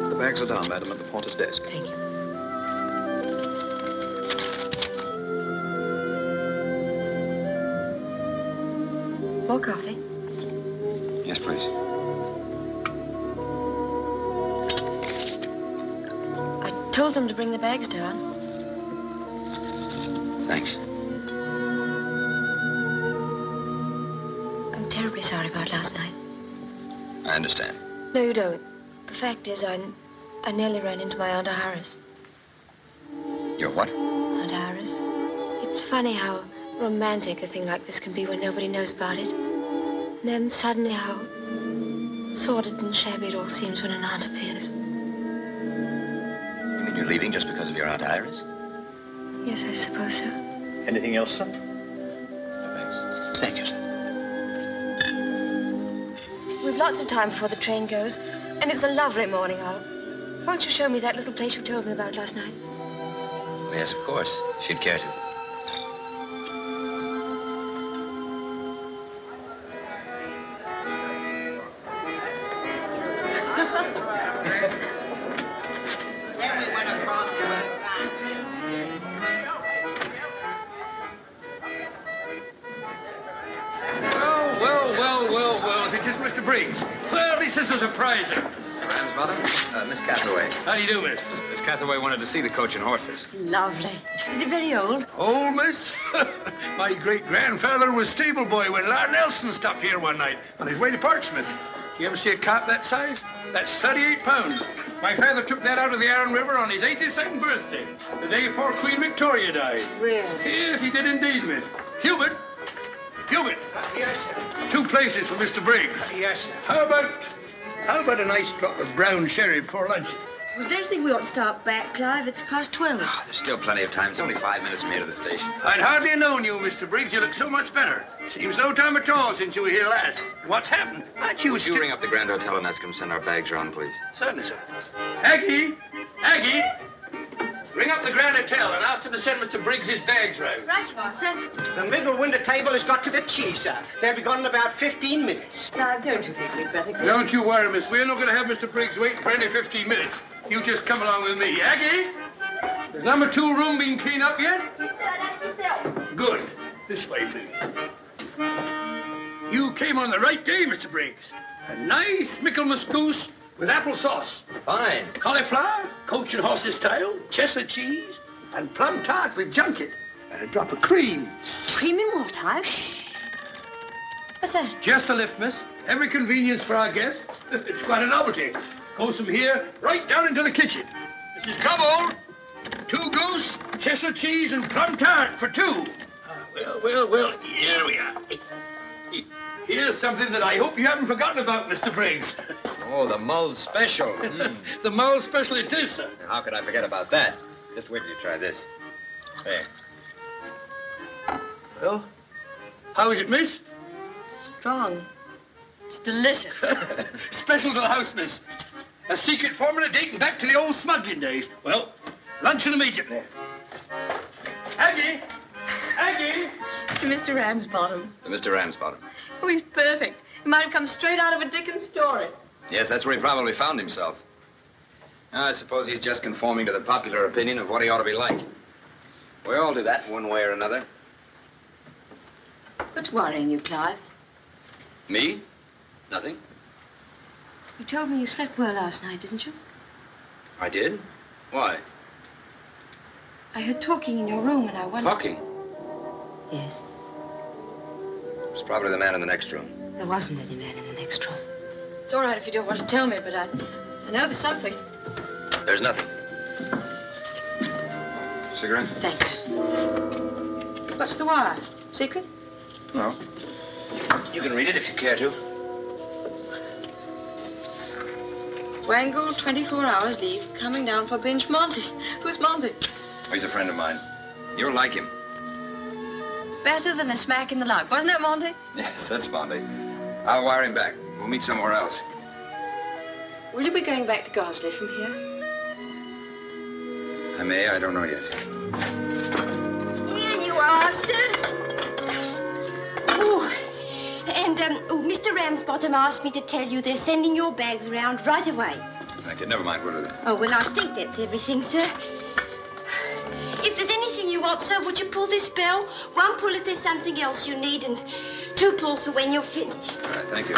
The bags are down, madam, at the porter's desk. Thank you. More coffee? Yes, please. I told them to bring the bags down. Thanks. I'm terribly sorry about last night. I understand. No, you don't. The fact is, I nearly ran into my Aunt Iris. Your what? Aunt Iris. It's funny how romantic a thing like this can be when nobody knows about it. And then suddenly how sordid and shabby it all seems when an aunt appears. You mean you're leaving just because of your Aunt Iris? Yes, I suppose so. Anything else, sir? No, thanks. Thank you, sir. We've lots of time before the train goes, and it's a lovely morning out. Won't you show me that little place you told me about last night? Yes, of course. She'd care to. Well, if it is Mr. Briggs. Well, this is a surpriser. Mr. Ramsbottom, Miss Cathaway. How do you do, miss? Miss Cathaway wanted to see the coach and horses. Lovely. Is it very old? Old, miss? My great-grandfather was stable boy when Lord Nelson stopped here one night on his way to Portsmouth. You ever see a cart that size? That's 38 pounds. My father took that out of the Arun River on his 82nd birthday, the day before Queen Victoria died. Really? Yes, he did indeed, miss. Hubert. Yes, sir. 2 places for Mr. Briggs. Yes, sir. How about a nice drop of brown sherry before lunch? Well, don't you think we ought to start back, Clive? It's past 12. Oh, there's still plenty of time. It's only 5 minutes from here to the station. I'd hardly have known you, Mr. Briggs. You look so much better. Seems no time at all since you were here last. What's happened? Aren't you Would you ring up the Grand Hotel and ask them to send our bags around, please? Certainly, sir. Aggie! Ring up the Grand Hotel and ask them to send Mr. Briggs his bags round. Right, you are, sir. The middle window table has got to the cheese, sir. They'll be gone in about 15 minutes. Clive, don't you think we'd better go? Don't you worry, miss. We're not going to have Mr. Briggs waiting for any 15 minutes. You just come along with me. Aggie? Is number 2 room been cleaned up yet? Yes, sir, that's yourself. Good. This way, please. You came on the right day, Mr. Briggs. A nice Michaelmas goose with applesauce. Fine. Cauliflower, coach and horses style, Chester cheese, and plum tart with junket. And a drop of cream. Cream in what, Clive? What's that? Just a lift, miss. Every convenience for our guests. It's quite a novelty. Goes from here right down into the kitchen. Mrs. Cobble, 2 goose, Chester cheese, and plum tart for 2. Well, here we are. Here's something that I hope you haven't forgotten about, Mr. Briggs. Oh, the Mull Special. The Mull Special it is, sir. Now, how could I forget about that? Just wait till you try this. There. Well, how is it, miss? Strong. It's delicious. Special to the house, miss. A secret formula dating back to the old smuggling days. Well, luncheon immediately. Aggie! Aggie! To Mr. Ramsbottom. To Mr. Ramsbottom. Oh, he's perfect. He might have come straight out of a Dickens story. Yes, that's where he probably found himself. I suppose he's just conforming to the popular opinion of what he ought to be like. We all do that one way or another. What's worrying you, Clive? Me? Nothing. You told me you slept well last night, didn't you? I did? Why? I heard talking in your room and I wondered... Talking? Yes. It was probably the man in the next room. There wasn't any man in the next room. It's all right if you don't want to tell me, but I know there's something. There's nothing. Cigarette? Thank you. What's the wire? Secret? No. You can read it if you care to. Wangle, 24 hours leave, coming down for binge Monty. Who's Monty? He's a friend of mine. You'll like him. Better than a smack in the lug. Wasn't that Monty? Yes, that's Monty. I'll wire him back. We'll meet somewhere else. Will you be going back to Garsley from here? I may. I don't know yet. Here you are, sir. Oh, and, Mr. Ramsbottom asked me to tell you they're sending your bags around right away. Thank you. Never mind. What are they? Oh, well, I think that's everything, sir. If there's anything you want, sir, would you pull this bell? One pull if there's something else you need, and two pulls for when you're finished. All right. Thank you.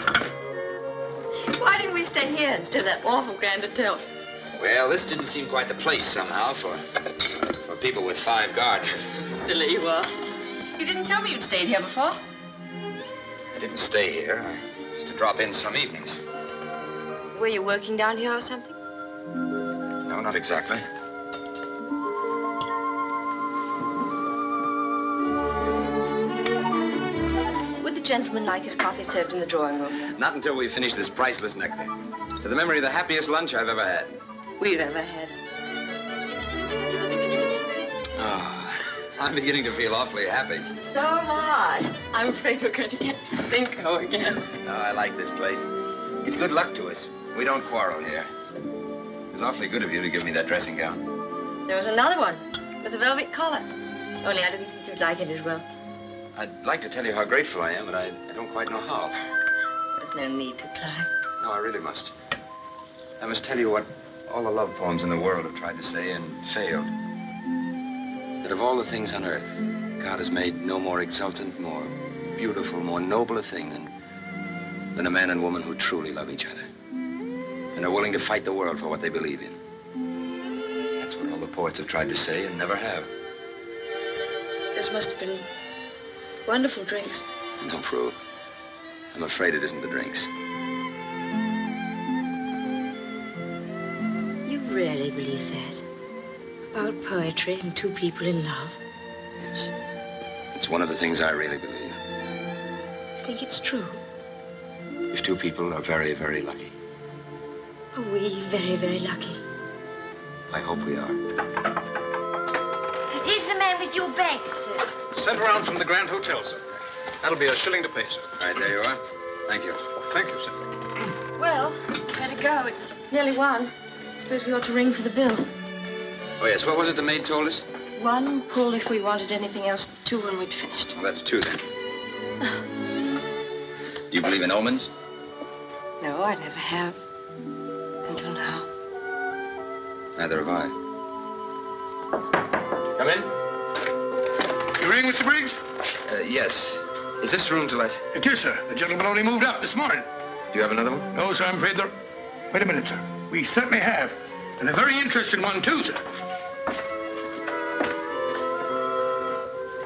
Why didn't we stay here instead of that awful grand hotel? Well, this didn't seem quite the place somehow for people with 5 gardens. Silly you are. You didn't tell me you'd stayed here before. I didn't stay here. I used to drop in some evenings. Were you working down here or something? No, not exactly. Would the gentleman like his coffee served in the drawing room? Not until we finish this priceless nectar. To the memory of the happiest lunch I've ever had. We've ever had. Oh, I'm beginning to feel awfully happy. So am I. I'm afraid we're going to get Stinko again. No, I like this place. It's good luck to us. We don't quarrel here. It was awfully good of you to give me that dressing gown. There was another one with a velvet collar. Only I didn't think you'd like it as well. I'd like to tell you how grateful I am, but I don't quite know how. There's no need to, Clive. No, I really must. I must tell you what all the love poems in the world have tried to say and failed. That of all the things on earth, God has made no more exultant, more beautiful, more noble a thing than a man and woman who truly love each other and are willing to fight the world for what they believe in. That's what all the poets have tried to say and never have. Those must have been wonderful drinks. No, Prue. I'm afraid it isn't the drinks. You really believe that? About poetry and two people in love? Yes. It's one of the things I really believe. I think it's true. If two people are very, very lucky. Are we very, very lucky? I hope we are. Here's the man with your bags, sir. Sent around from the Grand Hotel, sir. That'll be $1 to pay, sir. All right, there you are. Thank you. Thank you, sir. Well, better go. It's nearly 1. I suppose we ought to ring for the bill. Oh, yes. What was it the maid told us? 1 pull if we wanted anything else, 2 when we'd finished. Well, that's 2 then. Do you believe in omens? No, I never have. Until now. Neither have I. Come in. You ring, Mr. Briggs? Yes. Is this room to let? It is, sir. The gentleman only moved out this morning. Do you have another one? No, sir, I'm afraid there... Wait a minute, sir. We certainly have. And a very interesting one, too, sir.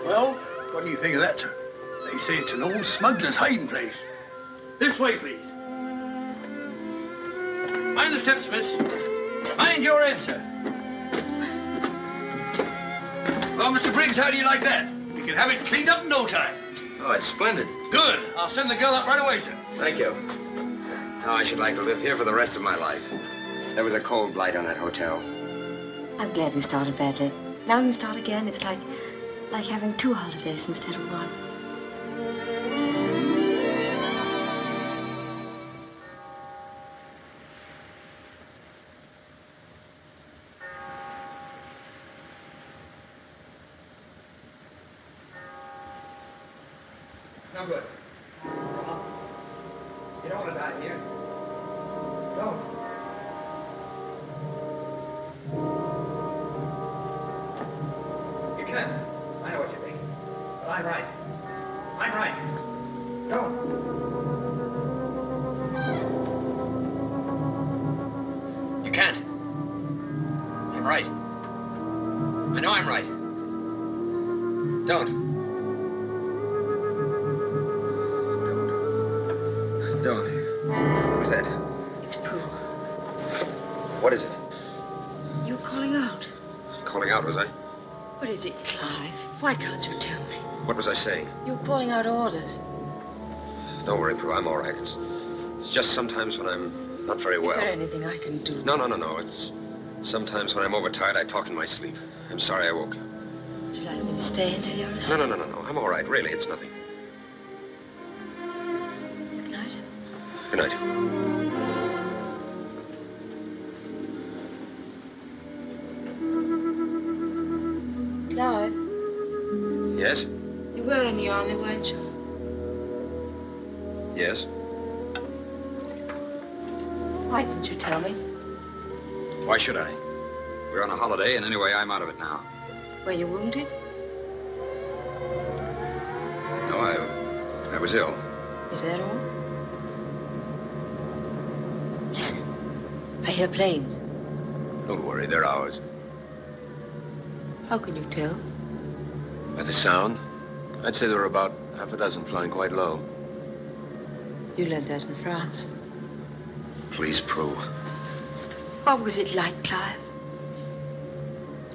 Well, what do you think of that, sir? They say it's an old smuggler's hiding place. This way, please. Mind the steps, miss. Mind your head, sir. Well, Mr. Briggs, how do you like that? We can have it cleaned up in no time. Oh, it's splendid. Good. I'll send the girl up right away, sir. Thank you. Oh, I should like to live here for the rest of my life. There was a cold blight on that hotel. I'm glad we started badly. Now we can start again. It's like having 2 holidays instead of 1. No good. You don't want to die here. Don't. You can. I know what you think. But I'm right. I'm right. Don't. You can't. I'm right. I know I'm right. Don't. Don't. Who's that? It's Prue. What is it? You were calling out. Calling out, was I? What is it, Clive? Why can't you tell me? What was I saying? You were calling out orders. Don't worry, Prue. I'm all right. It's just sometimes when I'm not very well. Is there anything I can do? No. It's sometimes when I'm overtired, I talk in my sleep. I'm sorry I woke you. Would you like me to stay until you're asleep? No. I'm all right. Really, it's nothing. Good night. Good night. Clive, Yes? you were in the army, weren't you? Yes? Why didn't you tell me? Why should I? We're on a holiday, and anyway, I'm out of it now. Were you wounded? No, I was ill. Is that all? Listen. I hear planes. Don't worry, they're ours. How can you tell? By the sound, I'd say there were about half a dozen flying quite low. You learned that in France. Please, Prue. What was it like, Clive?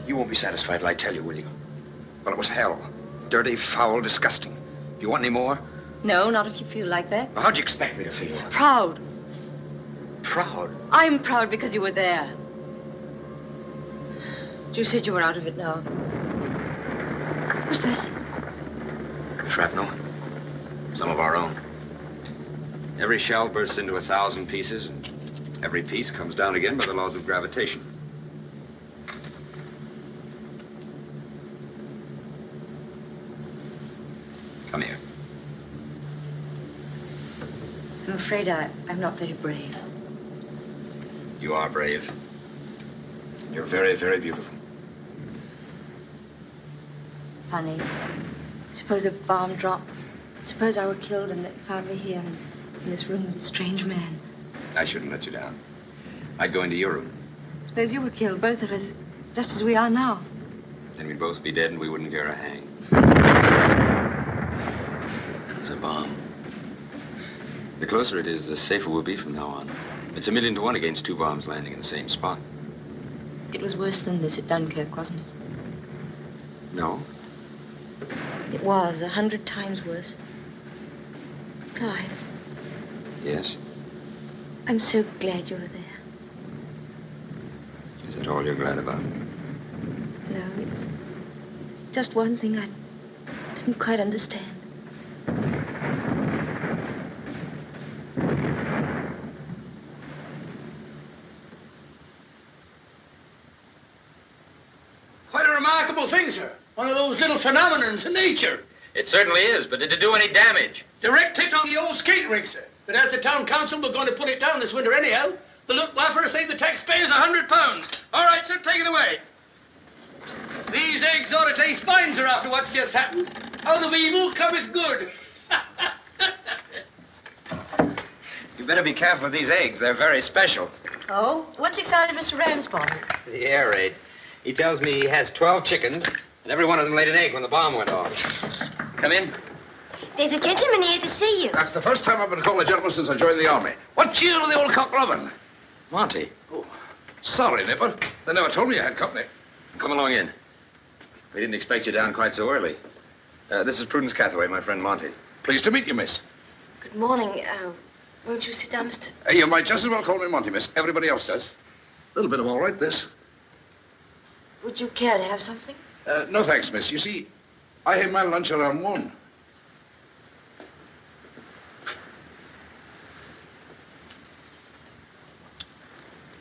You won't be satisfied till I tell you, will you? Well, it was hell. Dirty, foul, disgusting. Do you want any more? No, not if you feel like that. Well, how'd you expect me to feel? Proud. Proud? I'm proud because you were there. You said you were out of it now. What was that? Shrapnel. Some of our own. Every shell bursts into 1,000 pieces, and every piece comes down again by the laws of gravitation. Come here. I'm afraid I'm not very brave. You are brave. You're very, very beautiful. Honey, suppose a bomb dropped. Suppose I were killed and they found me here in this room with a strange man. I shouldn't let you down. I'd go into your room. Suppose you were killed, both of us, just as we are now. Then we'd both be dead and we wouldn't care a hang. It's a bomb. The closer it is, the safer we'll be from now on. It's 1,000,000 to 1 against 2 bombs landing in the same spot. It was worse than this at Dunkirk, wasn't it? No. It was 100 times worse. Clive. Yes? I'm so glad you were there. Is that all you're glad about? No, it's just one thing I didn't quite understand. Quite a remarkable thing, sir. One of those little phenomenons in nature. It certainly is, but did it do any damage? Direct hit on the old skate rig, sir. But as the town council were going to put it down this winter anyhow, the Luftwaffe saved the taxpayers £100. All right, sir, take it away. These eggs ought to taste fine, sir, after what's just happened. Out of evil cometh good. You better be careful with these eggs. They're very special. Oh? What's excited Mr. Ramsbottom? The air raid. He tells me he has 12 chickens, and every one of them laid an egg when the bomb went off. Come in. There's a gentleman here to see you. That's the first time I've been called a gentleman since I joined the army. What cheer with the old cock robin? Monty. Oh, sorry, Nipper. They never told me you had company. Come along in. We didn't expect you down quite so early. This is Prudence Cathaway, my friend Monty. Pleased to meet you, miss. Good morning. Won't you sit down, Mr. You might just as well call me Monty, miss. Everybody else does. A little bit of all right, this. Would you care to have something? No, thanks, miss. You see, I had my lunch around 1.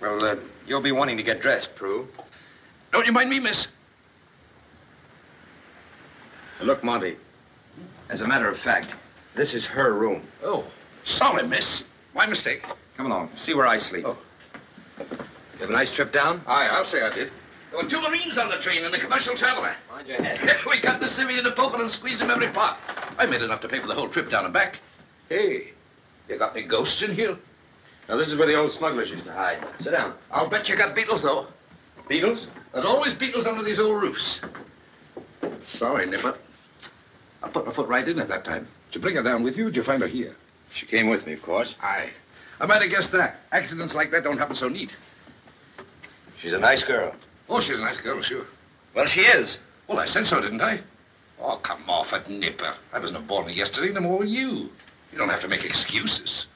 Well, you'll be wanting to get dressed, Prue. Don't you mind me, miss? Look, Monty, as a matter of fact, This is her room. Oh, sorry, miss. My mistake. Come along. See where I sleep. Oh. You have a nice trip down? Aye, I'll say I did. There were 2 Marines on the train and a commercial traveler. Mind your head. We got the civvy in the poker and squeezed him every pot. I made enough to pay for the whole trip down and back. Hey, you got any ghosts in here? Now, this is where the old smugglers used to hide. Sit down. I'll bet you got beetles, though. Beetles? There's always beetles under these old roofs. Sorry, Nipper. I put my foot right in at that time. Did you bring her down with you, or did you find her here? She came with me, of course. Aye. I might have guessed that. Accidents like that don't happen so neat. She's a nice girl. Oh, she's a nice girl, sure. Well, she is. Well, I said so, didn't I? Oh, come off it, Nipper. I wasn't born yesterday, no more were you. You don't have to make excuses.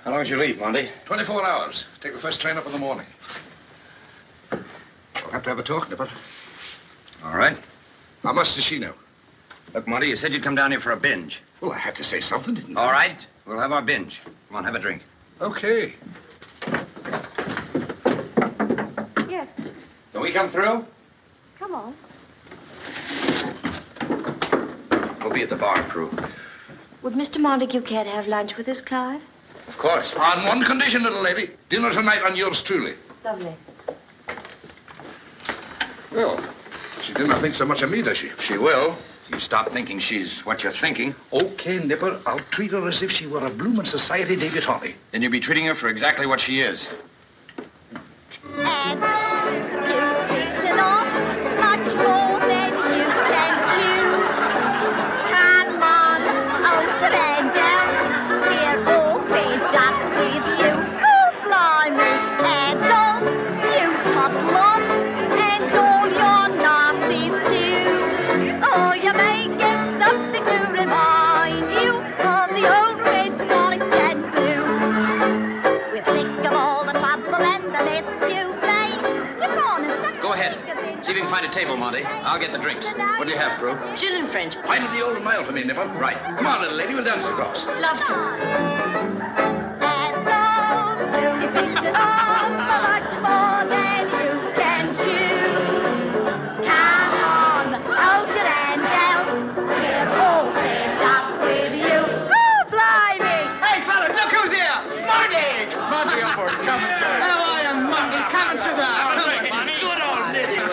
How long did you leave, Monty? 24 hours. Take the first train up in the morning. We'll have to have a talk, Nipper. All right. How much does she know? Look, Monty, you said you'd come down here for a binge. Well, I had to say something, didn't I? All right. We'll have our binge. Come on, have a drink. Okay. Yes, Can we come through? come on. We'll be at the bar, Prue. Would Mr. Montague care to have lunch with us, Clive? Of course. On one condition, little lady. Dinner tonight on yours truly. Lovely. Well, she didn't think so much of me, does she? She will. You stop thinking she's what you're thinking. Okay, Nipper. I'll treat her as if she were a bloomin' society debutante. Then you'll be treating her for exactly what she is. And you've eaten off much more than you can chew. Come on, out and out. We're all fed up with you. Oh, blimey, and all you top mom, and all your nasties too. Oh, you may get something to remind you of the old red, white and blue. We're sick of all the trouble and the mess you play. Come on and suck. Go ahead. See if you can find a table, Monty. I'll get the drinks. What do you have, Prue? Gin and French. Find the old mile for me, Nipper. Right. Come on, little lady. We'll dance across. Love to. You've eaten off much more than you can chew. Come on, out and out. We're all fed up with you. Oh, blimey! Hey, fellas, look who's here! Monty! Monty, up for it. Come and go. How are you, Monty? Come and sit down. Good old Nitty.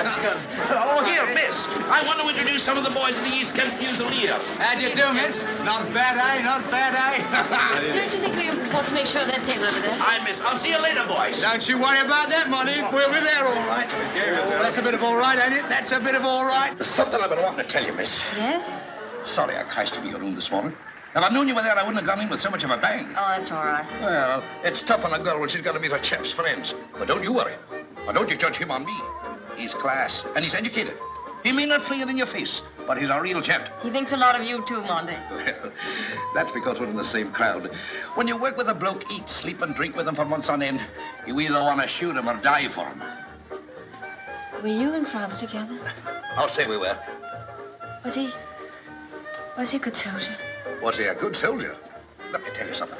Oh, here, miss. I want to introduce some of the boys of the East Kent Fusiliers. How'd you do, miss? Not bad, eh? Not bad, eh? Don't you think we ought to make sure of that table over there? Hi, miss. I'll see you later, boys. Don't you worry about that, Monty. We'll be there, all right. Oh, that's a bit of all right, ain't it? That's a bit of all right. There's something I've been wanting to tell you, miss. Yes? Sorry I crashed into your room this morning. If I'd known you were there, I wouldn't have gone in with so much of a bang. Oh, that's all right. Well, it's tough on a girl when she's got to meet her chap's friends. But don't you worry. Or don't you judge him on me. He's class, and he's educated. He may not fling it in your face, but he's a real gent. He thinks a lot of you, too, Monty. Well, that's because we're in the same crowd. When you work with a bloke, eat, sleep, and drink with him for months on end, you either want to shoot him or die for him. Were you in France together? I'll say we were. Was he a good soldier? Was he a good soldier? Let me tell you something.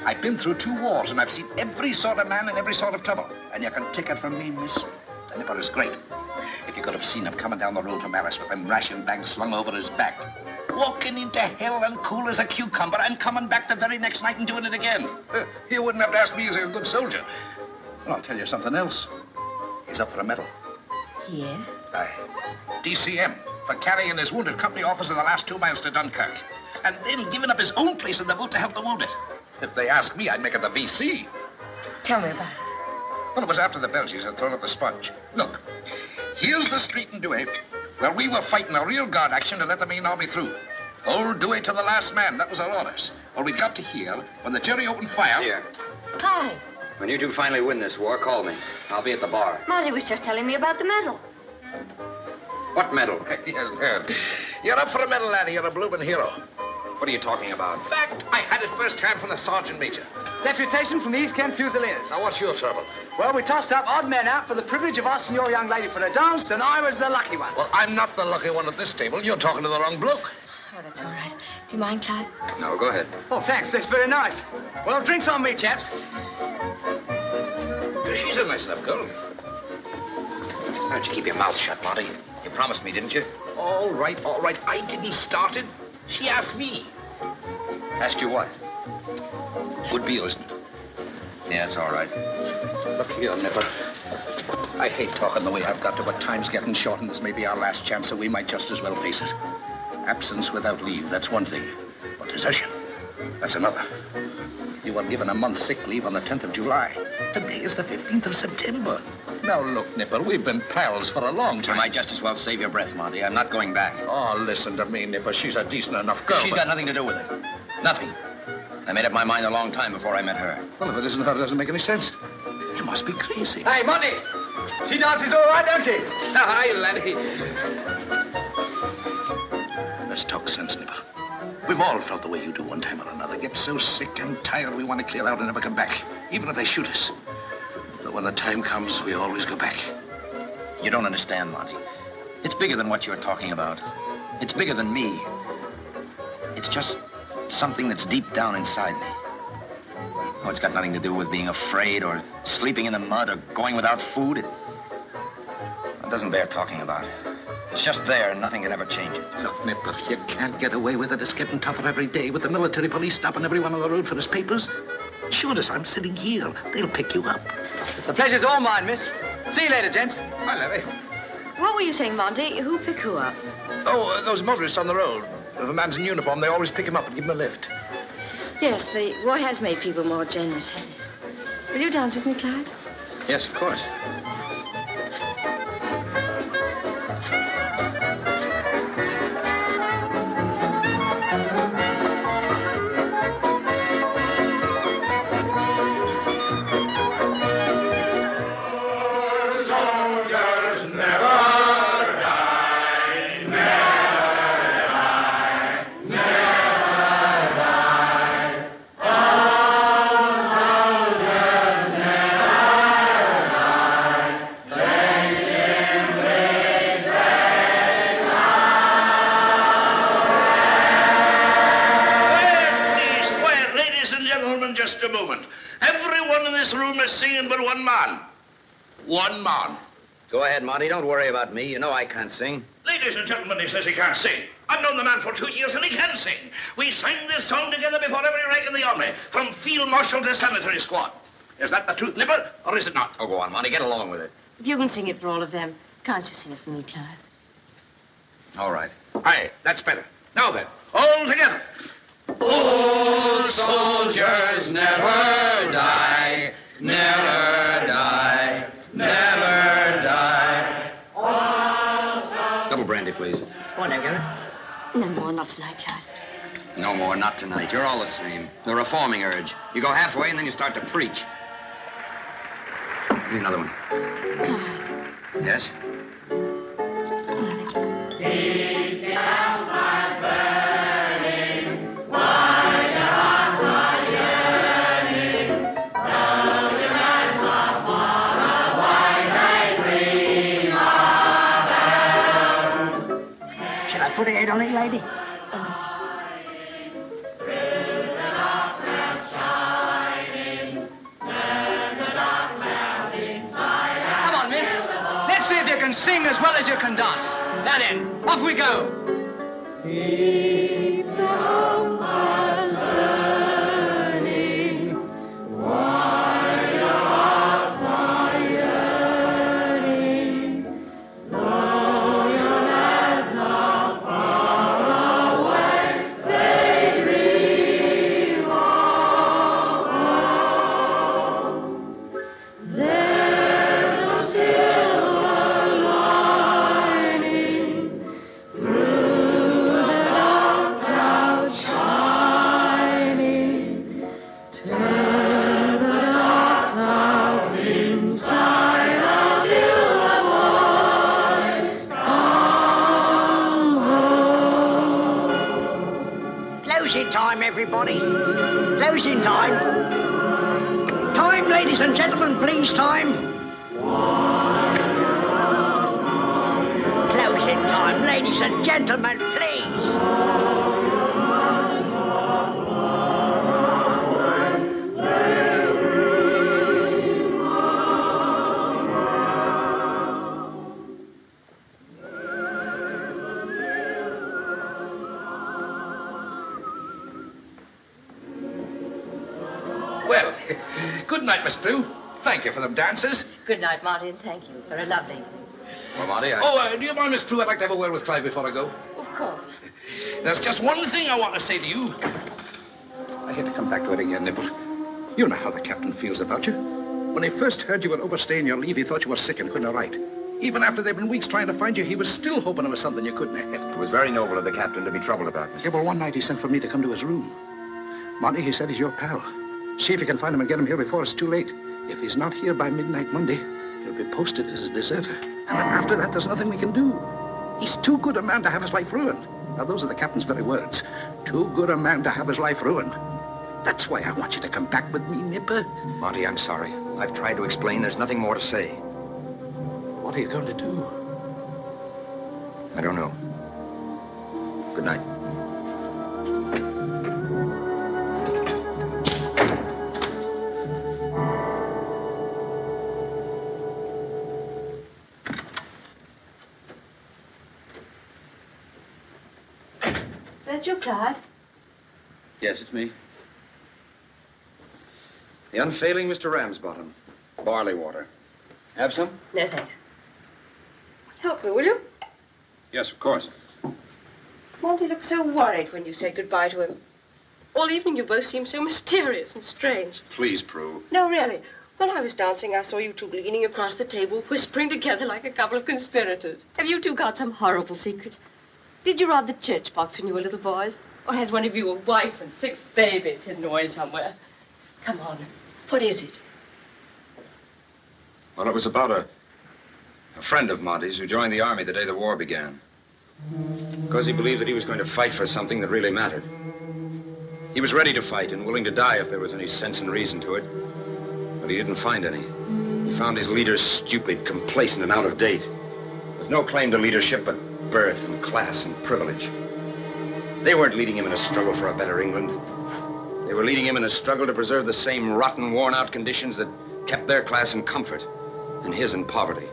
I've been through 2 wars, and I've seen every sort of man in every sort of trouble. And you can take it from me, miss. The nipper is great. If you could have seen him coming down the road from Alice with them ration bags slung over his back, walking into hell and cool as a cucumber and coming back the very next night and doing it again. You wouldn't have to ask me is he a good soldier. Well, I'll tell you something else. He's up for a medal. Yes? Aye. DCM for carrying his wounded company officer the last 2 miles to Dunkirk. And then giving up his own place in the boat to help the wounded. If they ask me, I'd make it the VC. Tell me about it. Well, it was after the Belgians had thrown up the sponge. Look, here's the street in Douai where we were fighting a real guard action to let the main army through. Old Douai to the last man, that was our orders. Well, we got to here when the jury opened fire. Here. Clive. When you do finally win this war, call me. I'll be at the bar. Monty was just telling me about the medal. What medal? Yes, Dad. You're up for a medal, laddie. You're a blooming hero. What are you talking about? Fact, I had it firsthand from the sergeant major. Deputation from the East Kent Fusiliers. Now, what's your trouble? Well, we tossed up odd men out for the privilege of asking your young lady for a dance, and I was the lucky one. Well, I'm not the lucky one at this table. You're talking to the wrong bloke. Oh, that's all right. Do you mind, Clive? No, go ahead. Oh, thanks. That's very nice. Well, drinks on me, chaps. She's a nice enough girl. Why don't you keep your mouth shut, Monty? You promised me, didn't you? All right, all right. I didn't start it. She asked me. Asked you what? Good beer, isn't it? Yeah, it's all right. Look here, Nipper. I hate talking the way I've got to, but time's getting short and this may be our last chance, so we might just as well face it. Absence without leave, that's one thing. But desertion, that's another. You were given a month's sick leave on the 10th of July. Today is the 15th of September. Now, look, Nipper, we've been pals for a long time. You might just as well save your breath, Monty. I'm not going back. Oh, listen to me, Nipper. She's a decent enough girl. She's got nothing to do with it. Nothing. I made up my mind a long time before I met her. Well, if it isn't her, it doesn't make any sense. You must be crazy. Hey, Monty! She dances all right, don't she? Hi, laddie. Let's talk sense, Nipper. We've all felt the way you do one time or another. Get so sick and tired we want to clear out and never come back, even if they shoot us. But when the time comes, we always go back. You don't understand, Monty. It's bigger than what you're talking about. It's bigger than me. It's just something that's deep down inside me. Oh, it's got nothing to do with being afraid or sleeping in the mud or going without food. It doesn't bear talking about. It's just there and nothing can ever change it. Look, Nipper, you can't get away with it. It's getting tougher every day with the military police stopping everyone on the road for his papers. Sure as I'm sitting here, they'll pick you up. The pleasure's all mine, miss. See you later, gents. Hi, Larry. What were you saying, Monty? Who pick who up? Oh, those motorists on the road. If a man's in uniform, they always pick him up and give him a lift. Yes, the war has made people more generous, hasn't it? Will you dance with me, Clive? Yes, of course. Just a moment. Everyone in this room is singing but one man. One man. Go ahead, Monty. Don't worry about me. You know I can't sing. Ladies and gentlemen, he says he can't sing. I've known the man for 2 years and he can sing. We sang this song together before every rank in the army, from field marshal to sanitary squad. Is that the truth, Nipper, or is it not? Oh, go on, Monty. Get along with it. If you can sing it for all of them, can't you sing it for me, Clive? All right. Aye, that's better. Now then, all together. Old soldiers never die, never die, never die. Double brandy, please. Go on, now, Garrett. No more, not tonight, Clive. No more, not tonight. You're all the same. The reforming urge. You go halfway and then you start to preach. Give me another one. Clive. Yes? Keep down my burning, while your hearts are yearning, though your eyes are far away, they dream of heaven. Shall I put a head on it, lady? Come on, miss. Let's see if you can sing as well as you can dance. Now then, off we go. Keep the fires burning, while your hearts are yearning, though your lads are far away, they dream of home. There's a silver lining through the dark cloud shining. Turn the dark clouds inside of you and watch come home. Closing time, everybody. Closing time. Time, ladies and gentlemen, please, time. Closing time, ladies and gentlemen, please. Well, good night, Miss Prue. Thank you for them dances. Good night, Marty, and thank you for a lovely evening. Well, Marty, do you mind, Miss Prue? I'd like to have a word with Clive before I go. Of course. There's just one thing I want to say to you. I hate to come back to it again, Nibble. You know how the captain feels about you. When he first heard you were overstaying your leave, he thought you were sick and couldn't write. Even after they'd been weeks trying to find you, he was still hoping it was something you couldn't have. It was very noble of the captain to be troubled about me. Yeah, well, one night he sent for me to come to his room. Monty, he said he's your pal. See if you can find him and get him here before it's too late. If he's not here by midnight Monday, he'll be posted as a deserter. And then after that, there's nothing we can do. He's too good a man to have his life ruined. Now, those are the captain's very words. Too good a man to have his life ruined. That's why I want you to come back with me, Nipper. Monty, I'm sorry. I've tried to explain. There's nothing more to say. What are you going to do? I don't know. Good night. Is that you, Clive? Yes, it's me. The unfailing Mr. Ramsbottom. Barley water. Have some? No, thanks. Help me, will you? Yes, of course. Monty looked so worried when you said goodbye to him. All evening you both seemed so mysterious and strange. Please, Prue. No, really. When I was dancing, I saw you two leaning across the table, whispering together like a couple of conspirators. Have you two got some horrible secret? Did you rob the church box when you were little boys? Or has one of you a wife and 6 babies hidden away somewhere? Come on. What is it? Well, it was about a friend of Monty's who joined the army the day the war began. Because he believed that he was going to fight for something that really mattered. He was ready to fight and willing to die if there was any sense and reason to it. But he didn't find any. He found his leaders stupid, complacent, and out of date. With no claim to leadership but birth and class and privilege. They weren't leading him in a struggle for a better England. They were leading him in a struggle to preserve the same rotten, worn-out conditions that kept their class in comfort and his in poverty.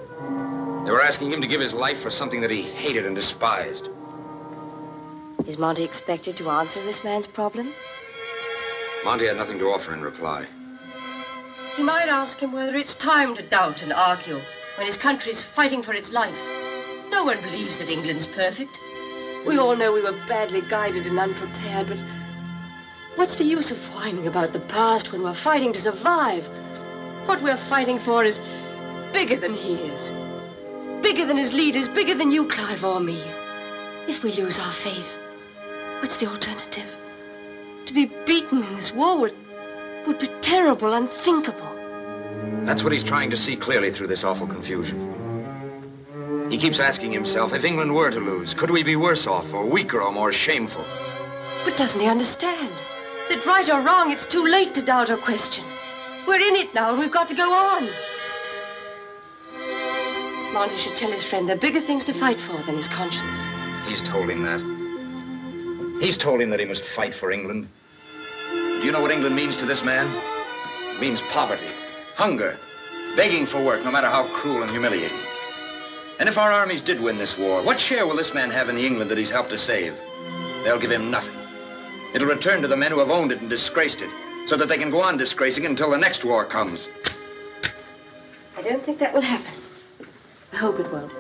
They were asking him to give his life for something that he hated and despised. Is Monty expected to answer this man's problem? Monty had nothing to offer in reply. He might ask him whether it's time to doubt and argue when his country's fighting for its life. No one believes that England's perfect. We all know we were badly guided and unprepared, but what's the use of whining about the past when we're fighting to survive? What we're fighting for is bigger than he is. Bigger than his leaders, bigger than you, Clive, or me. If we lose our faith, what's the alternative? To be beaten in this war would be terrible, unthinkable. That's what he's trying to see clearly through this awful confusion. He keeps asking himself, if England were to lose, could we be worse off, or weaker, or more shameful? But doesn't he understand that right or wrong, it's too late to doubt or question? We're in it now, and we've got to go on. Monty should tell his friend there are bigger things to fight for than his conscience. He's told him that. He's told him that he must fight for England. Do you know what England means to this man? It means poverty, hunger, begging for work, no matter how cruel and humiliating. And if our armies did win this war, what share will this man have in the England that he's helped to save? They'll give him nothing. It'll return to the men who have owned it and disgraced it, so that they can go on disgracing it until the next war comes. I don't think that will happen. I hope it won't.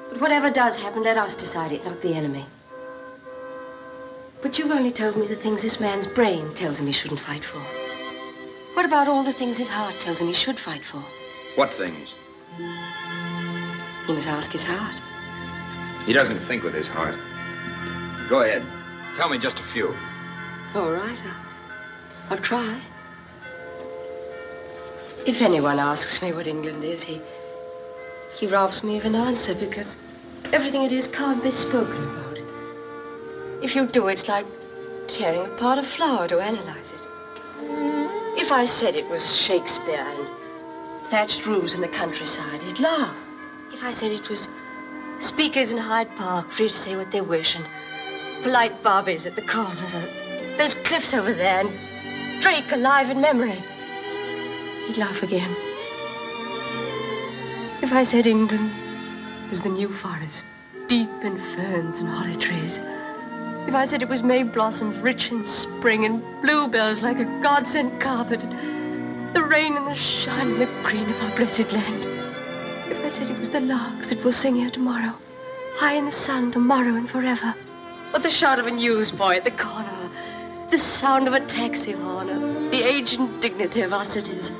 But whatever does happen, let us decide it, not the enemy. But you've only told me the things this man's brain tells him he shouldn't fight for. What about all the things his heart tells him he should fight for? What things? He must ask his heart. He doesn't think with his heart. Go ahead. Tell me just a few. All right, I'll try. If anyone asks me what England is, he robs me of an answer because everything it is can't be spoken about. If you do, it's like tearing apart a flower to analyze it. If I said it was Shakespeare and thatched roofs in the countryside, he'd laugh. If I said it was speakers in Hyde Park, free to say what they wish, and polite barbies at the corners, those cliffs over there, and Drake alive in memory, he'd laugh again. If I said England was the New Forest, deep in ferns and holly trees, If I said it was May blossoms rich in spring and bluebells like a God-sent carpet, and the rain and the shine and the green of our blessed land. If I said it was the larks that will sing here tomorrow, high in the sun tomorrow and forever. Or the shout of a newsboy at the corner, the sound of a taxi horn, or the age and dignity of our cities.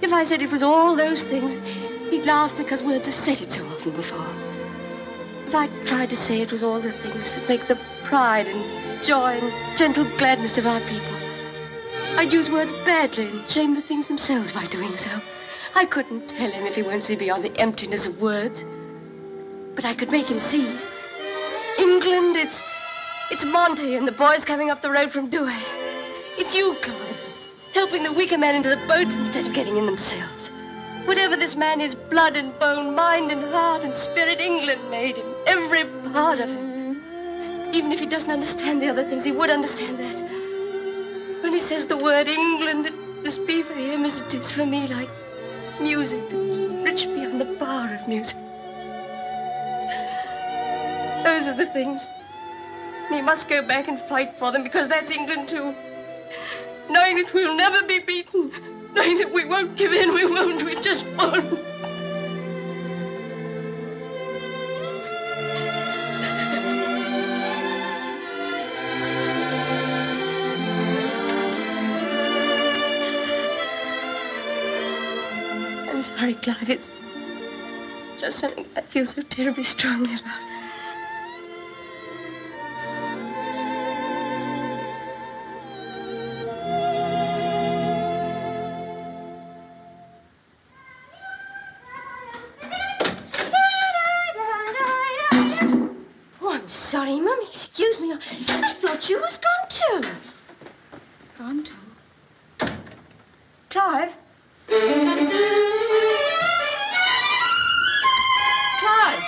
If I said it was all those things, he'd laugh because words have said it so often before. If I tried to say it was all the things that make the pride and joy and gentle gladness of our people, I'd use words badly and shame the things themselves by doing so. I couldn't tell him if he won't see beyond the emptiness of words. But I could make him see. England, it's Monty and the boys coming up the road from Douai. It's you, Clive, helping the weaker men into the boats instead of getting in themselves. Whatever this man is, blood and bone, mind and heart and spirit, England made him, every part of him. Even if he doesn't understand the other things, he would understand that. When he says the word England, it must be for him as it is for me, like music that's rich beyond the power of music. Those are the things. And he must go back and fight for them, because that's England too. Knowing that we'll never be beaten. Knowing that we won't give in, we won't, we just won't. I'm sorry, Clive, it's just something I feel so terribly strongly about. Sorry, Mum, excuse me. I thought you was gone too. Gone too? Clive? Clive?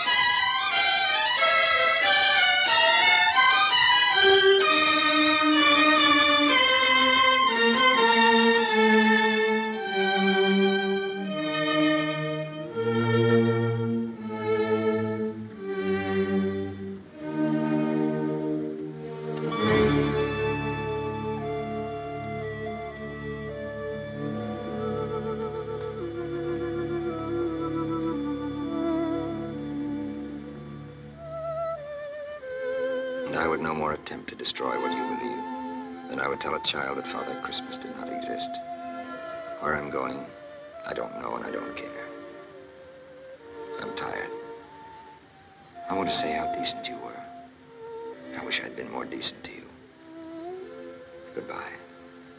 Attempt to destroy what you believe, then I would tell a child that Father Christmas did not exist. Where I'm going, I don't know and I don't care. I'm tired. I want to say how decent you were. I wish I'd been more decent to you. Goodbye.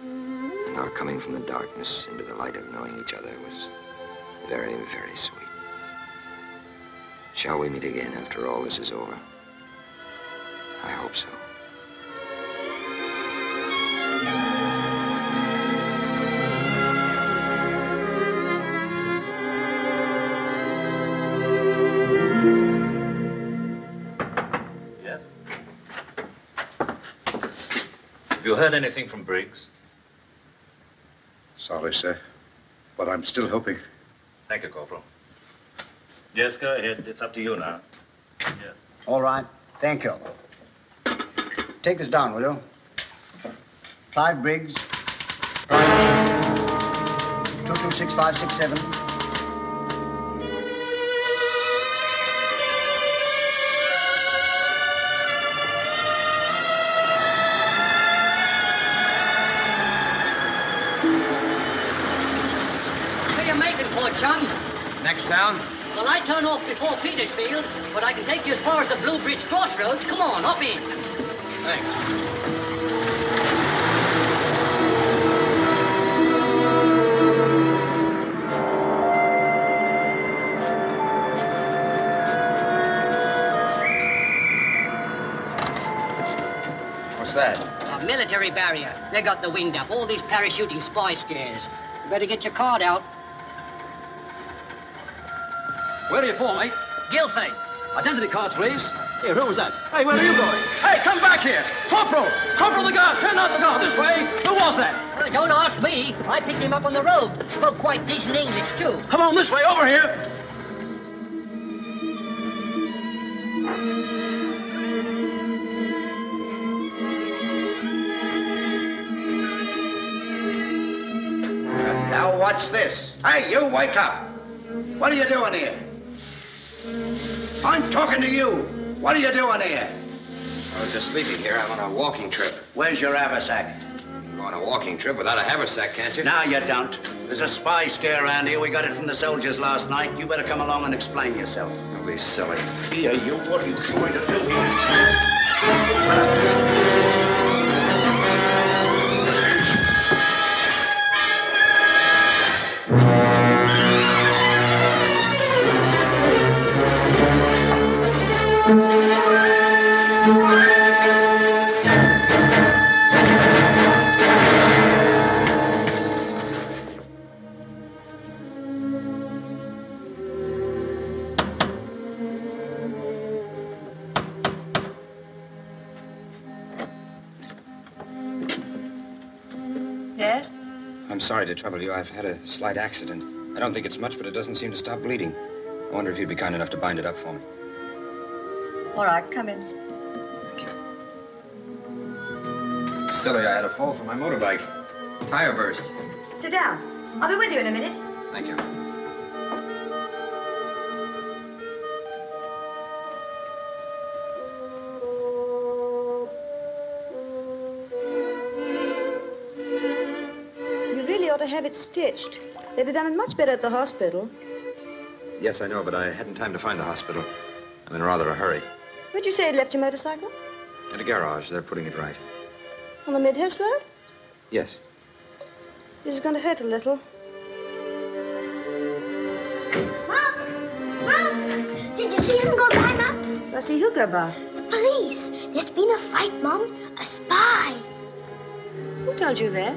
And our coming from the darkness into the light of knowing each other was very, very sweet. Shall we meet again after all this is over? I hope so. Yes? Have you heard anything from Briggs? Sorry, sir. But I'm still hoping. Thank you, Corporal. Yes, go ahead. It's up to you now. Yes. All right. Thank you. Take this down, will you? Clive Briggs. 226567. Where you making for, chum? Next town. Well, I turn off before Petersfield, but I can take you as far as the Blue Bridge Crossroads. Come on, hop in. Thanks. What's that? A military barrier. They got the wind up. All these parachuting spy scares. You better get your card out. Where are you for, mate? Guildford. Identity cards, please. Here, who was that? Hey, where are you going? Hey, come back here! Corporal! Corporal, the guard! Turn out the guard this way! Who was that? Don't ask me. I picked him up on the road. Spoke quite decent English, too. Come on this way, over here! what's this? Hey, you, wake up. What are you doing here? I'm talking to you. What are you doing here? I was just sleeping here. I'm on a walking trip. Where's your haversack? You go on a walking trip without a haversack, can't you? No, you don't. There's a spy scare around here. We got it from the soldiers last night. You better come along and explain yourself. Don't be silly. Here, you, what are you trying to do here? Yes? I'm sorry to trouble you. I've had a slight accident. I don't think it's much, but it doesn't seem to stop bleeding. I wonder if you'd be kind enough to bind it up for me. All right, come in. It's silly. I had a fall from my motorbike. Tire burst. Sit down. I'll be with you in a minute. Thank you. To have it stitched. They'd have done it much better at the hospital. Yes, I know, but I hadn't time to find the hospital. I'm in rather a hurry. Where'd you say you'd left your motorcycle? At a garage. They're putting it right. On the Midhurst Road? Yes. This is going to hurt a little. Mom! Did you see him go by, Mom? I see who go by? The police. There's been a fight, Mom. A spy. Who told you that?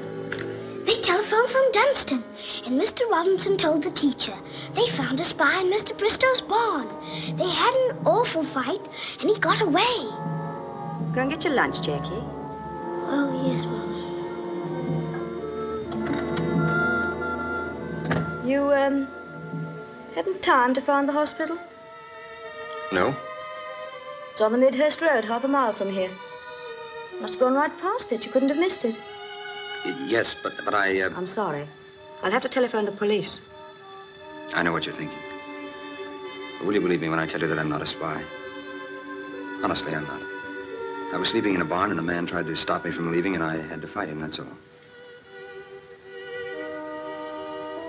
They telephoned from Dunstan, and Mr. Robinson told the teacher. They found a spy in Mr. Bristow's barn. They had an awful fight, and he got away. Go and get your lunch, Jackie. Oh, yes, Mom. You, hadn't time to find the hospital? No? It's on the Midhurst Road, half a mile from here. Must have gone right past it. You couldn't have missed it. Yes, but I... I'm sorry. I'll have to telephone the police. I know what you're thinking. But will you believe me when I tell you that I'm not a spy? Honestly, I'm not. I was sleeping in a barn, and a man tried to stop me from leaving, and I had to fight him, that's all.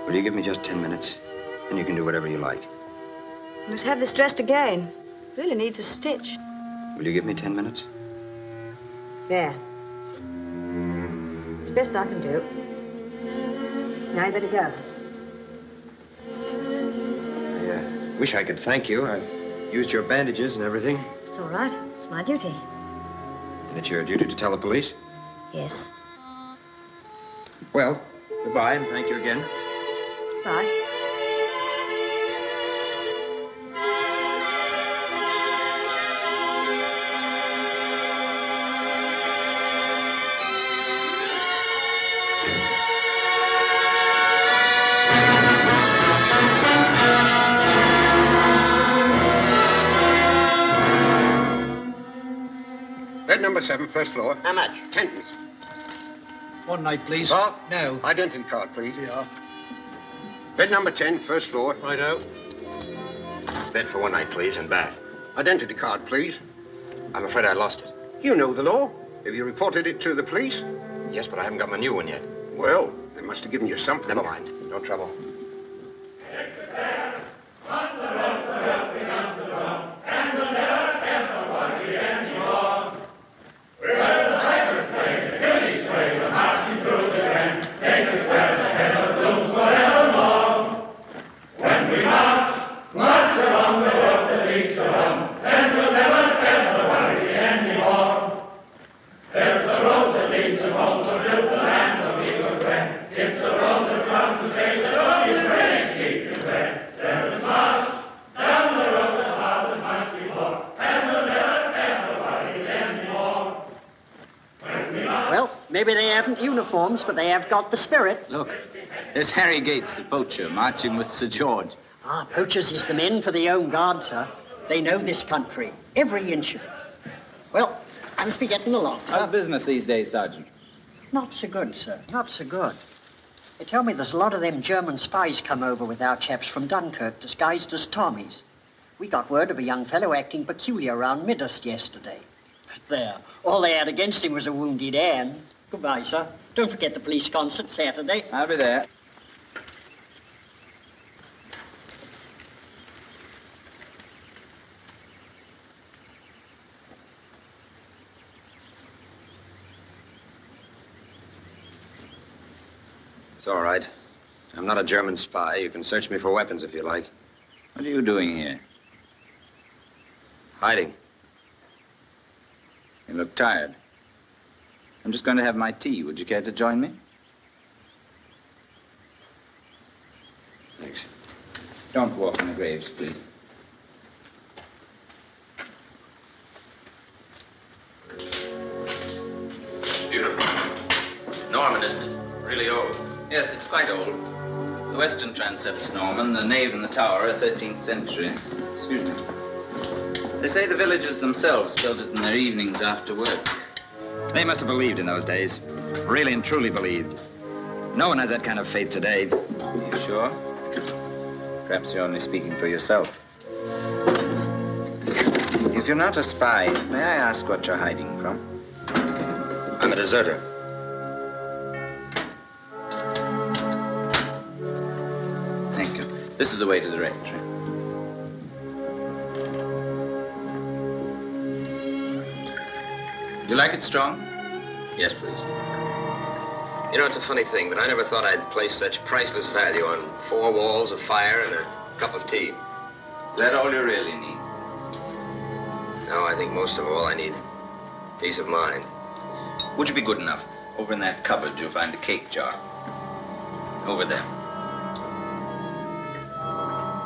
Will you give me just 10 minutes? And you can do whatever you like. You must have this dressed again. Really needs a stitch. Will you give me 10 minutes? There. It's the best I can do. Now you better go. I wish I could thank you. I've used your bandages and everything. It's all right. It's my duty. And it's your duty to tell the police? Yes. Well, goodbye, and thank you again. Bye. Bed number 7, first floor. How much? 10pence. One night, please. Oh, no. Identity card, please. Yeah. Bed number 10, first floor. Righto. Bed for one night, please, and bath. Identity card, please. I'm afraid I lost it. You know the law. Have you reported it to the police? Yes, but I haven't got my new one yet. Well, they must have given you something. Never mind. No trouble. Maybe they haven't uniforms, but they have got the spirit. Look, there's Harry Gates, the poacher, marching with Sir George. Ah, poachers is the men for the Home Guard, sir. They know this country, every inch of it. Well, I must be getting along, sir. How's business these days, Sergeant? Not so good, sir. Not so good. They tell me there's a lot of them German spies come over with our chaps from Dunkirk, disguised as Tommies. We got word of a young fellow acting peculiar around Midhurst yesterday. But there, all they had against him was a wounded hand. Goodbye, sir. Don't forget the police concert Saturday. I'll be there. It's all right. I'm not a German spy. You can search me for weapons if you like. What are you doing here? Hiding. You look tired. I'm just going to have my tea. Would you care to join me? Thanks. Don't walk in the graves, please. Beautiful. Norman, isn't it? Really old. Yes, it's quite old. The western transept's Norman, the nave and the tower are 13th century. Excuse me. They say the villagers themselves built it in their evenings after work. They must have believed in those days. Really and truly believed. No one has that kind of faith today. Are you sure? Perhaps you're only speaking for yourself. If you're not a spy, may I ask what you're hiding from? I'm a deserter. Thank you. This is the way to the rectory. You like it strong? Yes, please. You know, it's a funny thing, but I never thought I'd place such priceless value on 4 walls, a fire, and a cup of tea. Is that all you really need? No, I think most of all I need peace of mind. Would you be good enough? Over in that cupboard, you'll find a cake jar. Over there.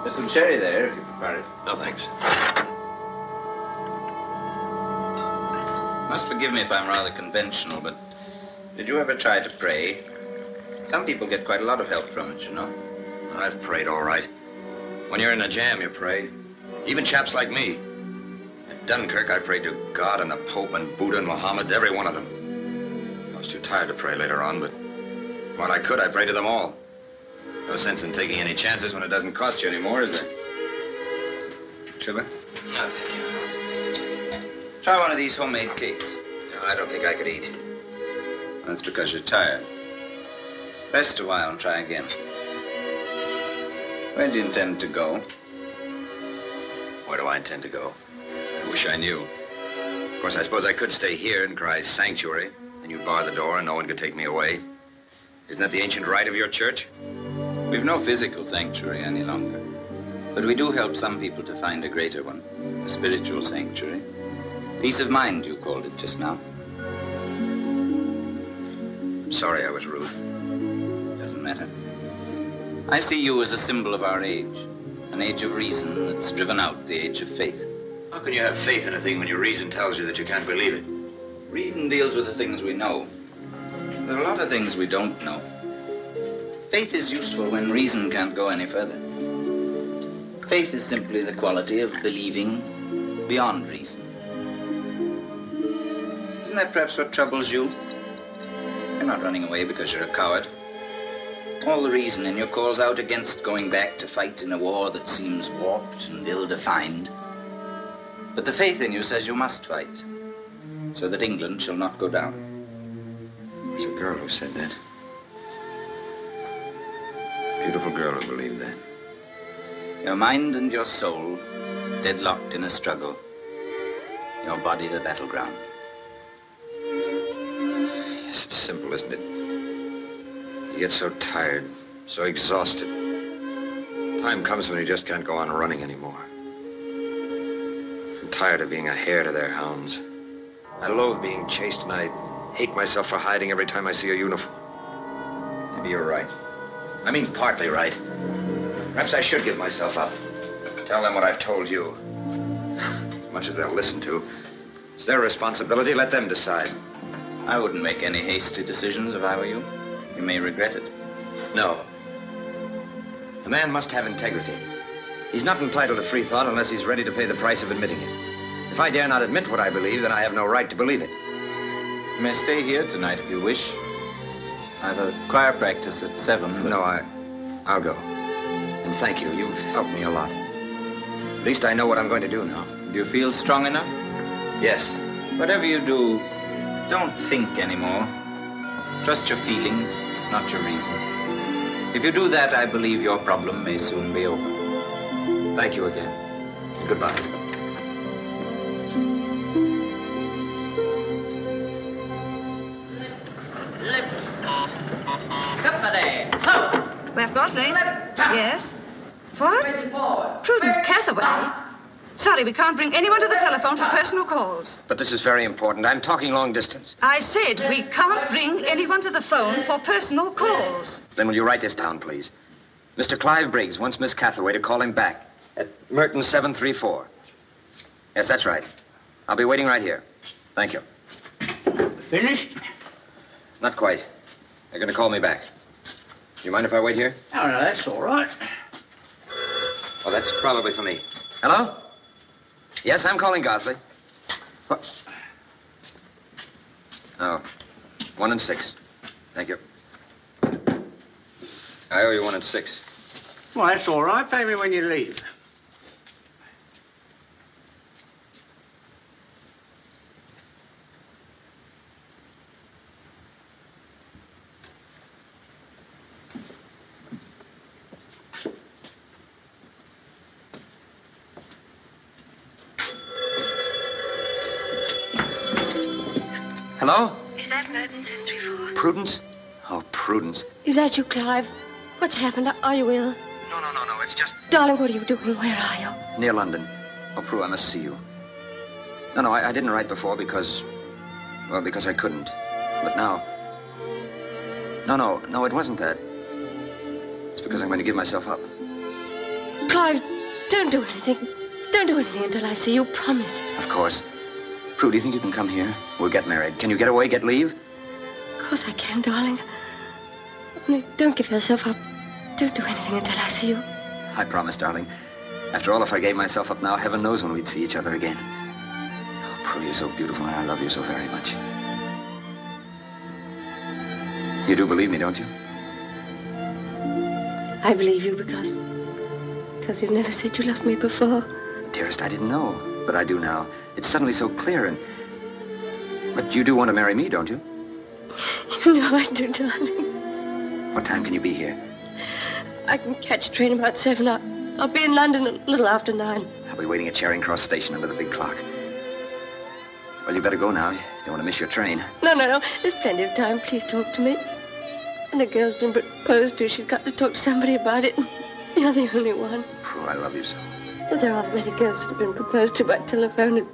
There's some sherry there, if you prefer it. No, thanks. Must forgive me if I'm rather conventional, but did you ever try to pray? Some people get quite a lot of help from it, you know. I've prayed all right. When you're in a jam, you pray. Even chaps like me. At Dunkirk, I prayed to God and the Pope and Buddha and Muhammad, every one of them. I was too tired to pray later on, but when I could, I prayed to them all. No sense in taking any chances when it doesn't cost you anymore, is there? Sugar? No, thank you. Try one of these homemade cakes. No, I don't think I could eat. That's because you're tired. Rest a while and try again. Where do you intend to go? Where do I intend to go? I wish I knew. Of course, I suppose I could stay here and cry sanctuary, and you'd bar the door and no one could take me away. Isn't that the ancient rite of your church? We've no physical sanctuary any longer. But we do help some people to find a greater one, a spiritual sanctuary. Peace of mind, you called it just now. I'm sorry I was rude. Doesn't matter. I see you as a symbol of our age, an age of reason that's driven out the age of faith. How can you have faith in a thing when your reason tells you that you can't believe it? Reason deals with the things we know. There are a lot of things we don't know. Faith is useful when reason can't go any further. Faith is simply the quality of believing beyond reason. Isn't that perhaps what troubles you? You're not running away because you're a coward. All the reason in you calls out against going back to fight in a war that seems warped and ill-defined. But the faith in you says you must fight, so that England shall not go down. There's a girl who said that. A beautiful girl who believed that. Your mind and your soul deadlocked in a struggle. Your body the battleground. Yes, it's simple, isn't it? You get so tired, so exhausted. Time comes when you just can't go on running anymore. I'm tired of being a hare to their hounds. I loathe being chased, and I hate myself for hiding every time I see a uniform. Maybe you're right. I mean, partly right. Perhaps I should give myself up. Tell them what I've told you. As much as they'll listen to. It's their responsibility. Let them decide. I wouldn't make any hasty decisions if I were you. You may regret it. No. A man must have integrity. He's not entitled to free thought unless he's ready to pay the price of admitting it. If I dare not admit what I believe, then I have no right to believe it. You may stay here tonight if you wish. I've a choir practice at 7. No, I'll go. And thank you. You've helped me a lot. At least I know what I'm going to do now. Do you feel strong enough? Yes. Whatever you do, don't think anymore. Trust your feelings, not your reason. If you do that, I believe your problem may soon be over. Thank you again. And goodbye. Left Gosling? Yes? What? Prudence Cathaway? Sorry, we can't bring anyone to the telephone for personal calls. But this is very important. I'm talking long distance. I said we can't bring anyone to the phone for personal calls. Then will you write this down, please? Mr. Clive Briggs wants Miss Cathaway to call him back at Merton 734. Yes, that's right. I'll be waiting right here. Thank you. Finished? Not quite. They're going to call me back. Do you mind if I wait here? Oh, no, that's all right. Oh, that's probably for me. Hello? Yes, I'm calling Gosley. What? Oh, 1 and 6. Thank you. I owe you 1 and 6. Well, that's all right. Pay me when you leave. Hello? Is that Merton 734? Prudence? Oh, Prudence. Is that you, Clive? What's happened? Are you ill? No, it's just... Darling, what are you doing? Where are you? Near London. Oh, Prue, I must see you. No, I didn't write before because... Well, because I couldn't. But now... No, it wasn't that. It's because I'm going to give myself up. Clive, don't do anything. Don't do anything until I see you. Promise. Of course. Prue, do you think you can come here? We'll get married. Can you get away, get leave? Of course I can, darling. Only don't give yourself up. Don't do anything until I see you. I promise, darling. After all, if I gave myself up now, heaven knows when we'd see each other again. Oh, Prue, you're so beautiful, and I love you so very much. You do believe me, don't you? I believe you because you've never said you loved me before. Dearest, I didn't know, but I do now. It's suddenly so clear, and... But you do want to marry me, don't you? You know I do, darling. What time can you be here? I can catch a train about 7. I'll be in London a little after 9. I'll be waiting at Charing Cross Station under the big clock. Well, you better go now. You don't want to miss your train. No. There's plenty of time. Please talk to me. And the girl's been proposed to. She's got to talk to somebody about it. You're the only one. Prue, I love you so. Well, there aren't many girls that have been proposed to by telephone,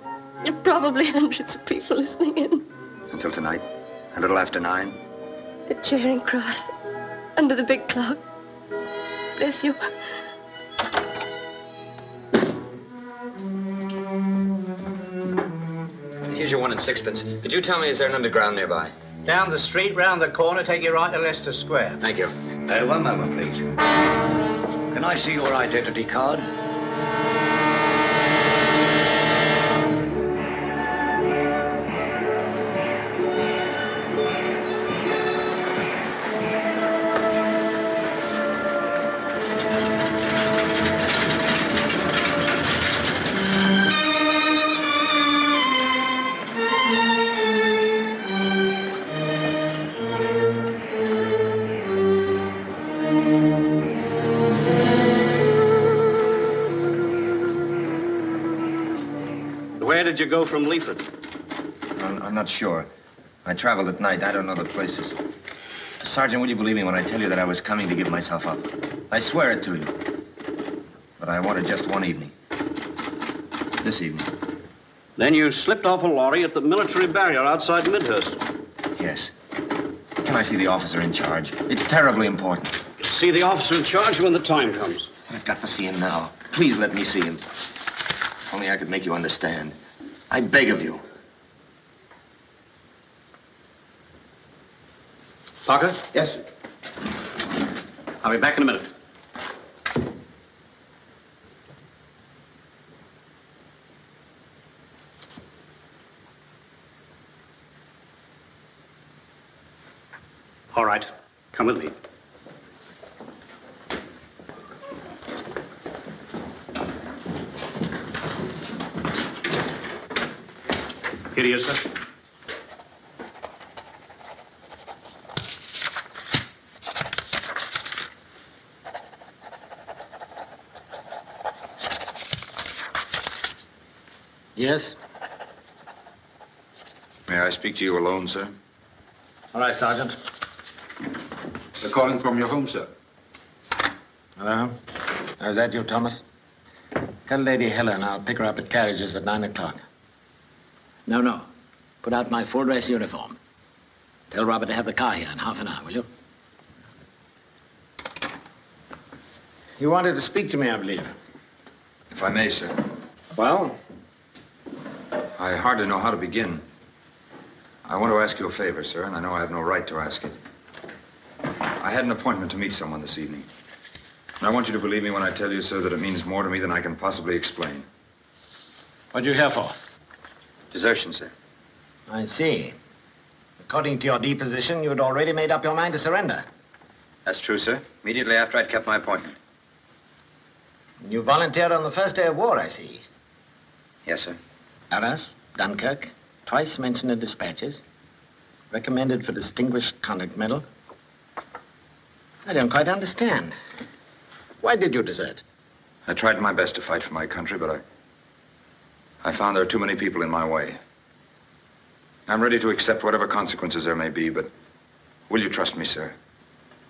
and probably hundreds of people listening in. Until tonight, a little after 9. At Charing Cross, under the big clock. Bless you. Here's your 1 and 6pence. Could you tell me, is there an underground nearby? Down the street, round the corner, take you right to Leicester Square. Thank you. One moment, please. Can I see your identity card? Where did you go from Leaford? I'm not sure. I traveled at night. I don't know the places. Sergeant, will you believe me when I tell you that I was coming to give myself up? I swear it to you. But I wanted just one evening. This evening. Then you slipped off a lorry at the military barrier outside Midhurst. Yes. Can I see the officer in charge? It's terribly important. See the officer in charge when the time comes. I've got to see him now. Please let me see him. If only I could make you understand. I beg of you. Parker? Yes, sir. I'll be back in a minute. All right. Come with me. Here he is, sir. Yes? May I speak to you alone, sir? All right, Sergeant. They're calling from your home, sir. Hello? Is that you, Thomas? Tell Lady Helen I'll pick her up at Carriages at 9 o'clock. No. Put out my full dress uniform. Tell Robert to have the car here in half an hour, will you? You wanted to speak to me, I believe. If I may, sir. Well? I hardly know how to begin. I want to ask you a favor, sir, and I know I have no right to ask it. I had an appointment to meet someone this evening. And I want you to believe me when I tell you, sir, that it means more to me than I can possibly explain. What are you here for? Desertion, sir. I see. According to your deposition, you had already made up your mind to surrender. That's true, sir. Immediately after I'd kept my appointment. You volunteered on the first day of war, I see. Yes, sir. Arras, Dunkirk, twice mentioned in dispatches. Recommended for Distinguished Conduct Medal. I don't quite understand. Why did you desert? I tried my best to fight for my country, but I found there are too many people in my way. I'm ready to accept whatever consequences there may be, but will you trust me, sir?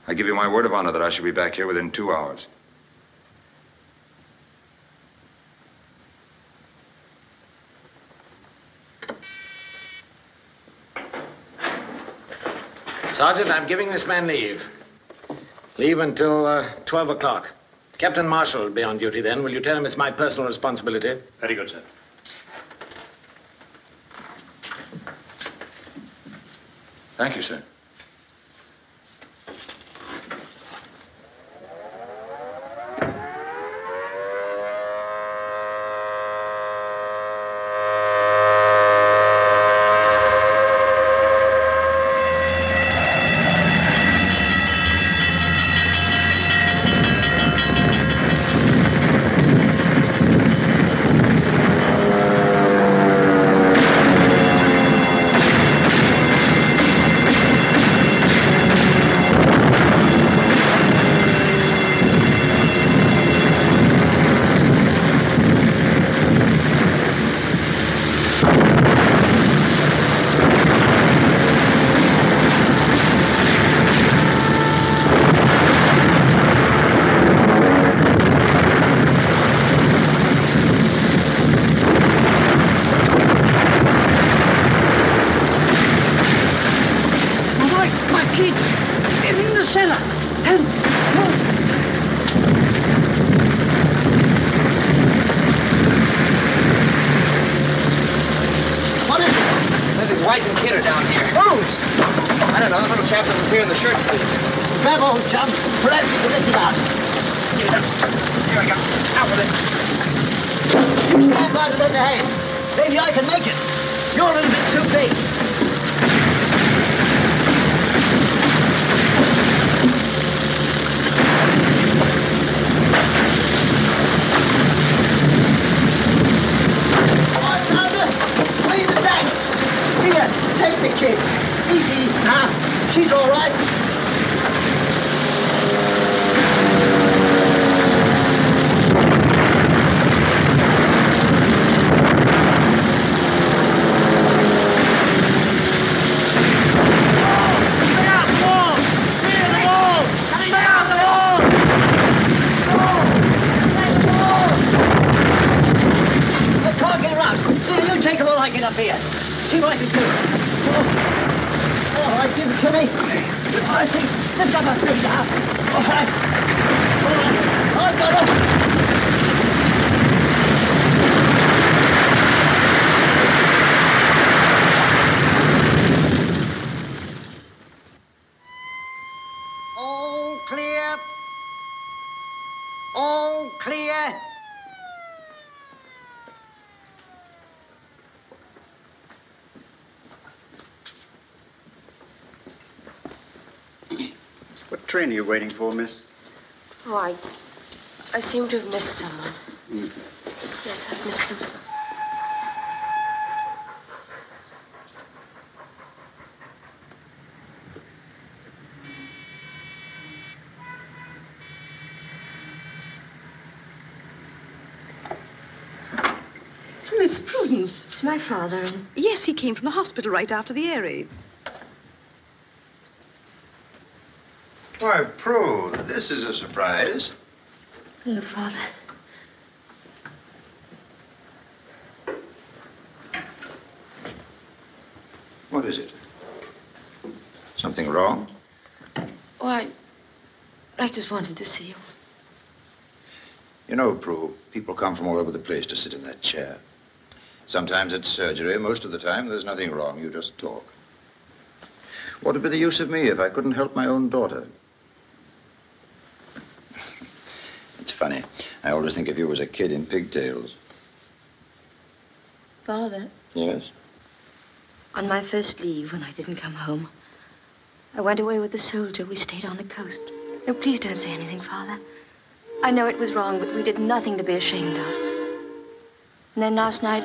I give you my word of honor that I shall be back here within 2 hours. Sergeant, I'm giving this man leave. Leave until 12 o'clock. Captain Marshall will be on duty then. Will you tell him it's my personal responsibility? Very good, sir. Thank you, sir. What train are you waiting for, miss? Oh, I seem to have missed someone. Yes, I've missed them. Miss Prudence. It's my father. And... Yes, he came from the hospital right after the air raid. Why, Prue, this is a surprise. Hello, Father. What is it? Something wrong? Oh, I just wanted to see you. You know, Prue, people come from all over the place to sit in that chair. Sometimes it's surgery. Most of the time, there's nothing wrong. You just talk. What would be the use of me if I couldn't help my own daughter? It's funny. I always think of you as a kid in pigtails. Father, Yes? on my first leave, when I didn't come home, I went away with the soldier. We stayed on the coast. No, please don't say anything, Father. I know it was wrong, but we did nothing to be ashamed of. And then last night,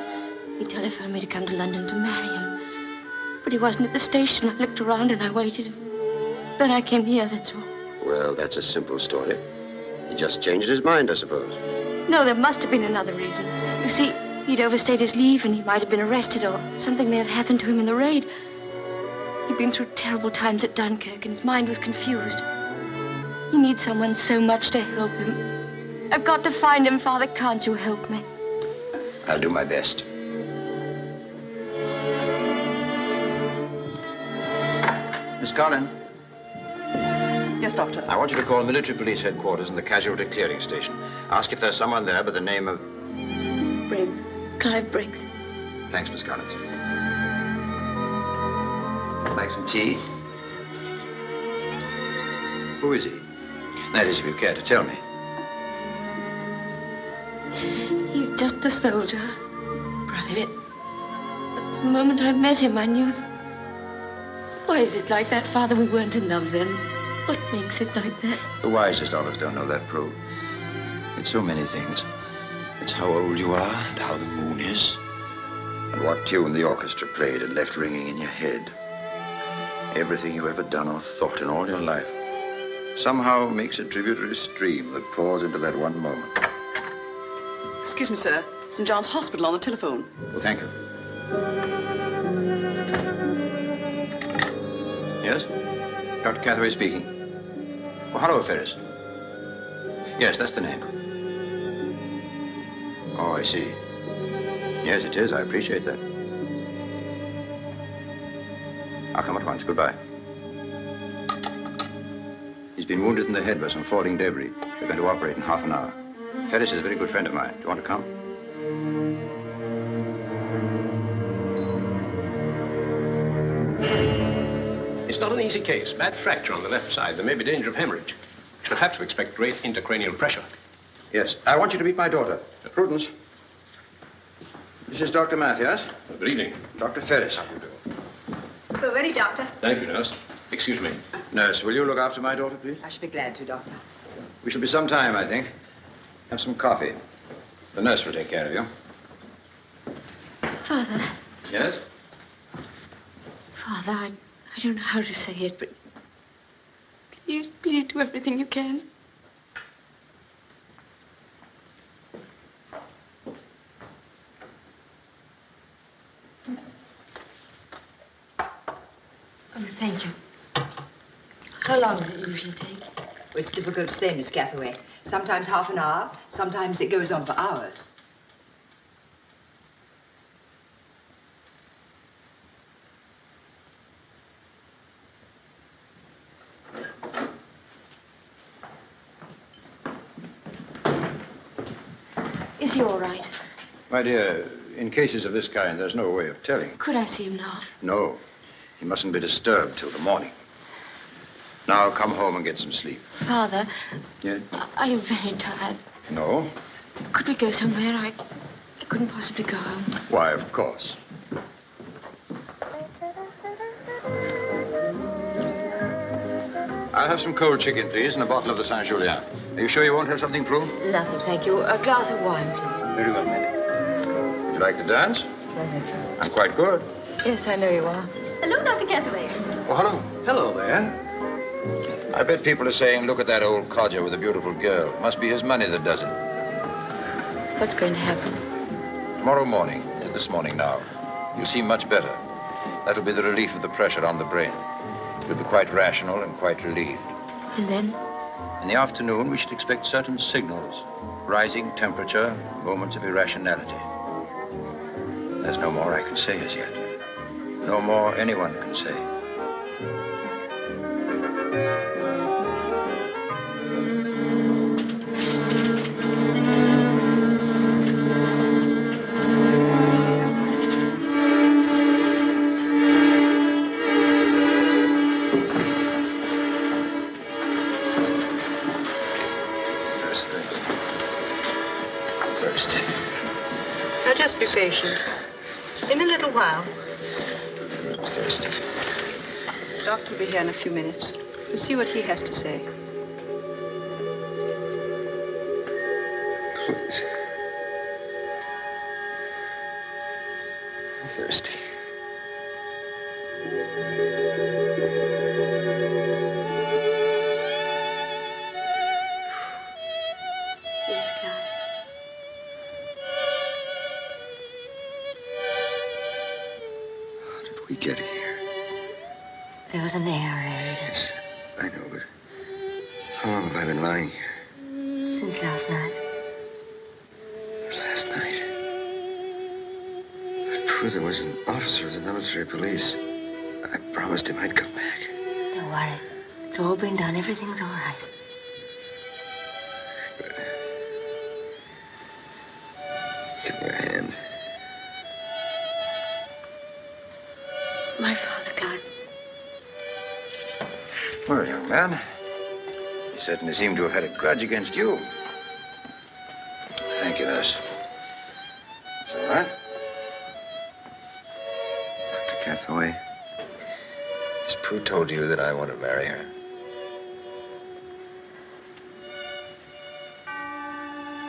he telephoned me to come to London to marry him. But he wasn't at the station. I looked around and I waited. Then I came here, that's all. Well, that's a simple story. He just changed his mind, I suppose. No, there must have been another reason. You see, he'd overstayed his leave and he might have been arrested or something may have happened to him in the raid. He'd been through terrible times at Dunkirk and his mind was confused. He needs someone so much to help him. I've got to find him, Father. Can't you help me? I'll do my best. Miss Collins. Yes, Doctor. I want you to call military police headquarters in the casualty clearing station. Ask if there's someone there by the name of... Briggs. Clive Briggs. Thanks, Miss Collins. Like some tea? Who is he? That is, if you care to tell me. He's just a soldier. Private. But the moment I met him, I knew... Why is it like that, Father? We weren't in love then. What makes it like that? The wisest of us don't know that, Prue. It's so many things. It's how old you are and how the moon is. And what tune the orchestra played and left ringing in your head. Everything you ever done or thought in all your life somehow makes a tributary stream that pours into that one moment. Excuse me, sir. St. John's Hospital on the telephone. Well, thank you. Yes? Dr. Catherway speaking. Oh, hello, Ferris. Yes, that's the name. Oh, I see. Yes, it is. I appreciate that. I'll come at once. Goodbye. He's been wounded in the head by some falling debris. They're going to operate in half an hour. Ferris is a very good friend of mine. Do you want to come? It's not an easy case. Bad fracture on the left side. There may be danger of hemorrhage. She'll have to expect great intracranial pressure. Yes. I want you to meet my daughter, Prudence. This is Dr. Mathias. Good evening. Dr. Ferris. We're ready, Doctor. Thank you, nurse. Excuse me. Nurse, will you look after my daughter, please? I should be glad to, Doctor. We shall be some time, I think. Have some coffee. The nurse will take care of you. Father. Yes? Father, I don't know how to say it, but please do everything you can. Oh, thank you. How long does it usually take? Well, it's difficult to say, Miss Catherway. Sometimes half an hour, sometimes it goes on for hours. Is he all right? My dear, in cases of this kind, there's no way of telling. Could I see him now? No. He mustn't be disturbed till the morning. Now, come home and get some sleep. Father, Yes? are you very tired? No? Could we go somewhere? I couldn't possibly go home. Why, of course. I'll have some cold chicken, please, and a bottle of the Saint-Julien. Are you sure you won't have something, Prue? Nothing, thank you. A glass of wine, please. Very well, Mandy. Would you like to dance? I'm quite good. Yes, I know you are. Hello, Dr. Catherway. Oh, hello. Hello there. I bet people are saying, look at that old codger with a beautiful girl. It must be his money that does it. What's going to happen? Tomorrow morning, this morning now, you seem much better. That'll be the relief of the pressure on the brain. You'll be quite rational and quite relieved. And then? In the afternoon, we should expect certain signals. Rising temperature, moments of irrationality. There's no more I can say as yet. No more anyone can say. Now just be patient. In a little while. I'm thirsty. The doctor will be here in a few minutes. We'll see what he has to say. Please. I'm thirsty. Yes, Clive. How did we get here? There was an air raid. Yes, I know, but how long have I been lying here? Since last night. Last night. But Prue, there was an officer of the military police. I promised him I'd come back. Don't worry. It's all been done. Everything's all right. Good. Give me your hand. My father, Clive. Well, young man, he certainly seemed to have had a grudge against you. Thank you, nurse. It's all right. Dr. Catherway, has Prue told you that I want to marry her?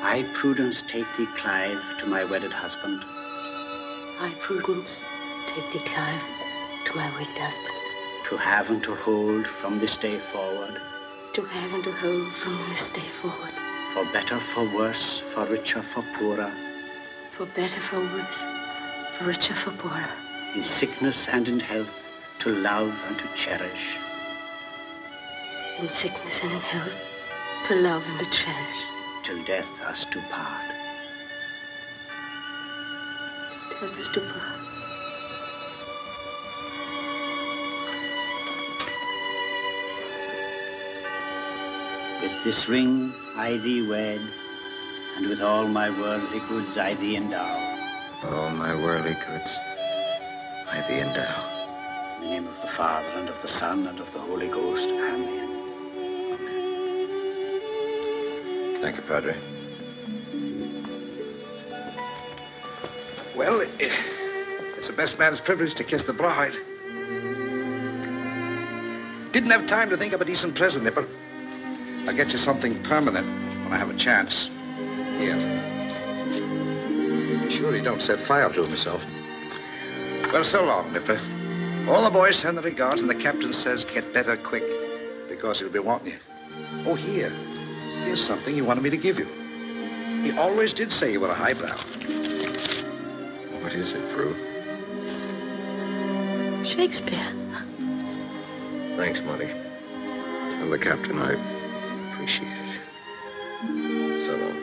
I, Prudence, take thee, Clive, to my wedded husband. I, Prudence, take thee, Clive, to my wedded husband. To have and to hold from this day forward. To have and to hold from this day forward. For better, for worse, for richer, for poorer. For better, for worse, for richer, for poorer. In sickness and in health, to love and to cherish. In sickness and in health, to love and to cherish. Till death us do part. Till death us do part. With this ring I thee wed, and with all my worldly goods I thee endow. With all my worldly goods I thee endow. In the name of the Father, and of the Son, and of the Holy Ghost. Amen. Thank you, Padre. Well, it's the best man's privilege to kiss the bride. Didn't have time to think of a decent present, Nipper. I'll get you something permanent when I have a chance. Here. Sure you don't set fire to himself. Well, so long, Nipper. All the boys send their regards, and the captain says get better quick, because he'll be wanting you. Oh, here. Here's something he wanted me to give you. He always did say you were a highbrow. What is it, Prue? Shakespeare. Thanks, Monty. Tell the captain I appreciate it. So long.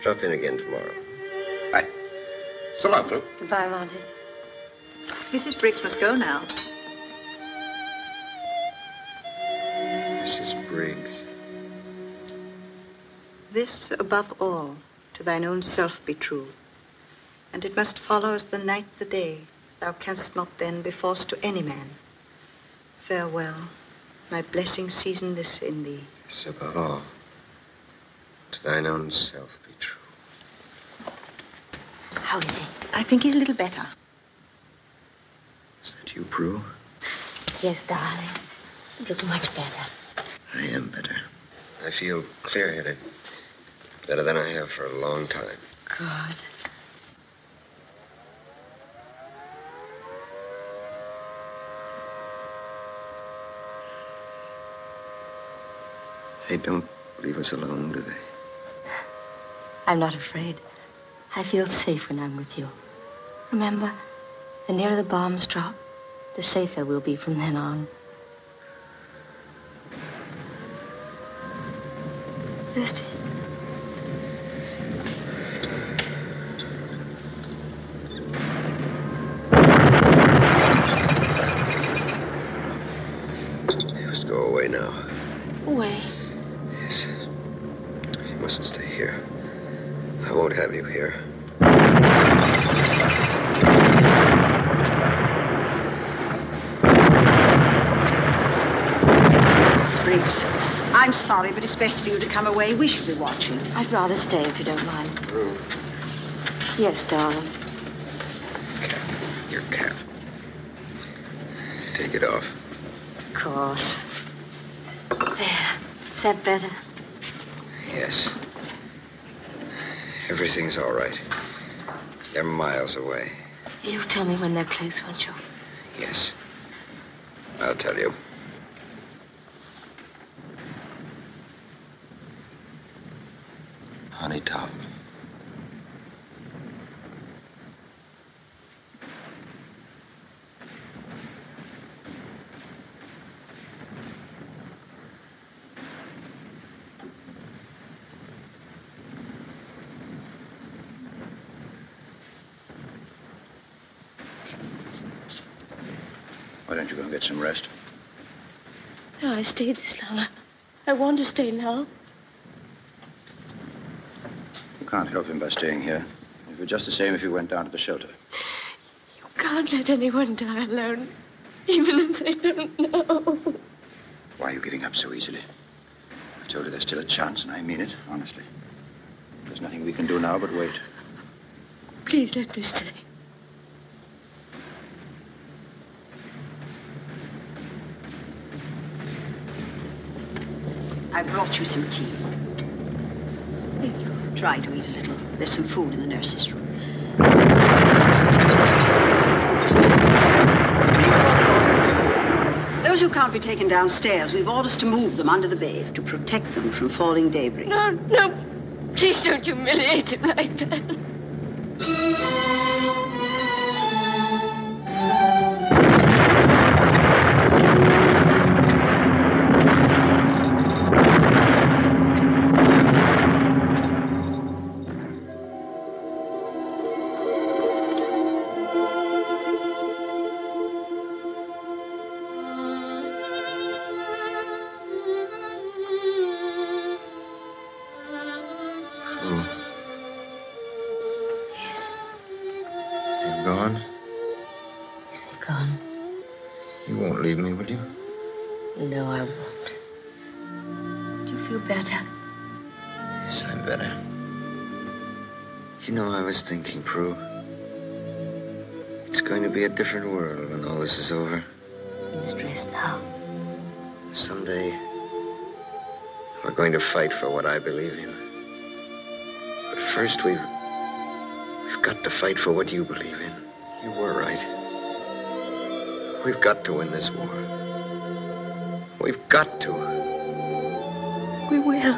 Drop in again tomorrow. Bye. So long, Prue. Goodbye, Monty. Mrs. Briggs must go now. Mrs. Briggs. This, above all, to thine own self be true. And it must follow as the night the day. Thou canst not then be false to any man. Farewell. My blessing season this in thee. Yes, above all, to thine own self be true. How is he? I think he's a little better. Is that you, Prue? Yes, darling. It looks much better. I am better. I feel clear-headed. Better than I have for a long time. God. They don't leave us alone, do they? I'm not afraid. I feel safe when I'm with you. Remember, the nearer the bombs drop, the safer we'll be from then on. Thirsty? You must go away now. Away? Yes. You mustn't stay here. I won't have you here. Miss Briggs, I'm sorry, but it's best for you to come away. We should be watching. I'd rather stay if you don't mind. Yes, darling. Your cap. Take it off. Of course. There. Is that better? Yes. Everything's all right. They're miles away. You'll tell me when they're close, won't you? Yes. I'll tell you. Honey Top. Why don't you go and get some rest? No, I stayed this long. I want to stay now. You can't help him by staying here. It would be just the same if you went down to the shelter. You can't let anyone die alone, even if they don't know. Why are you giving up so easily? I told you there's still a chance, and I mean it, honestly. There's nothing we can do now but wait. Please let me stay. I brought you some tea. Thank you. Try to eat a little. There's some food in the nurse's room. Those who can't be taken downstairs, we've orders to move them under the bed to protect them from falling debris. No, no. Please don't humiliate him like that. Leave me, will you? No, I won't. Do you feel better? Yes, I'm better. You know, I was thinking, Prue. It's going to be a different world when all this is over. You must rest now. Someday, we're going to fight for what I believe in. But first, we've got to fight for what you believe in. You were right. We've got to win this war. We've got to. We will.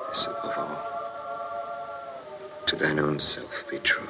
This above all, to thine own self be true.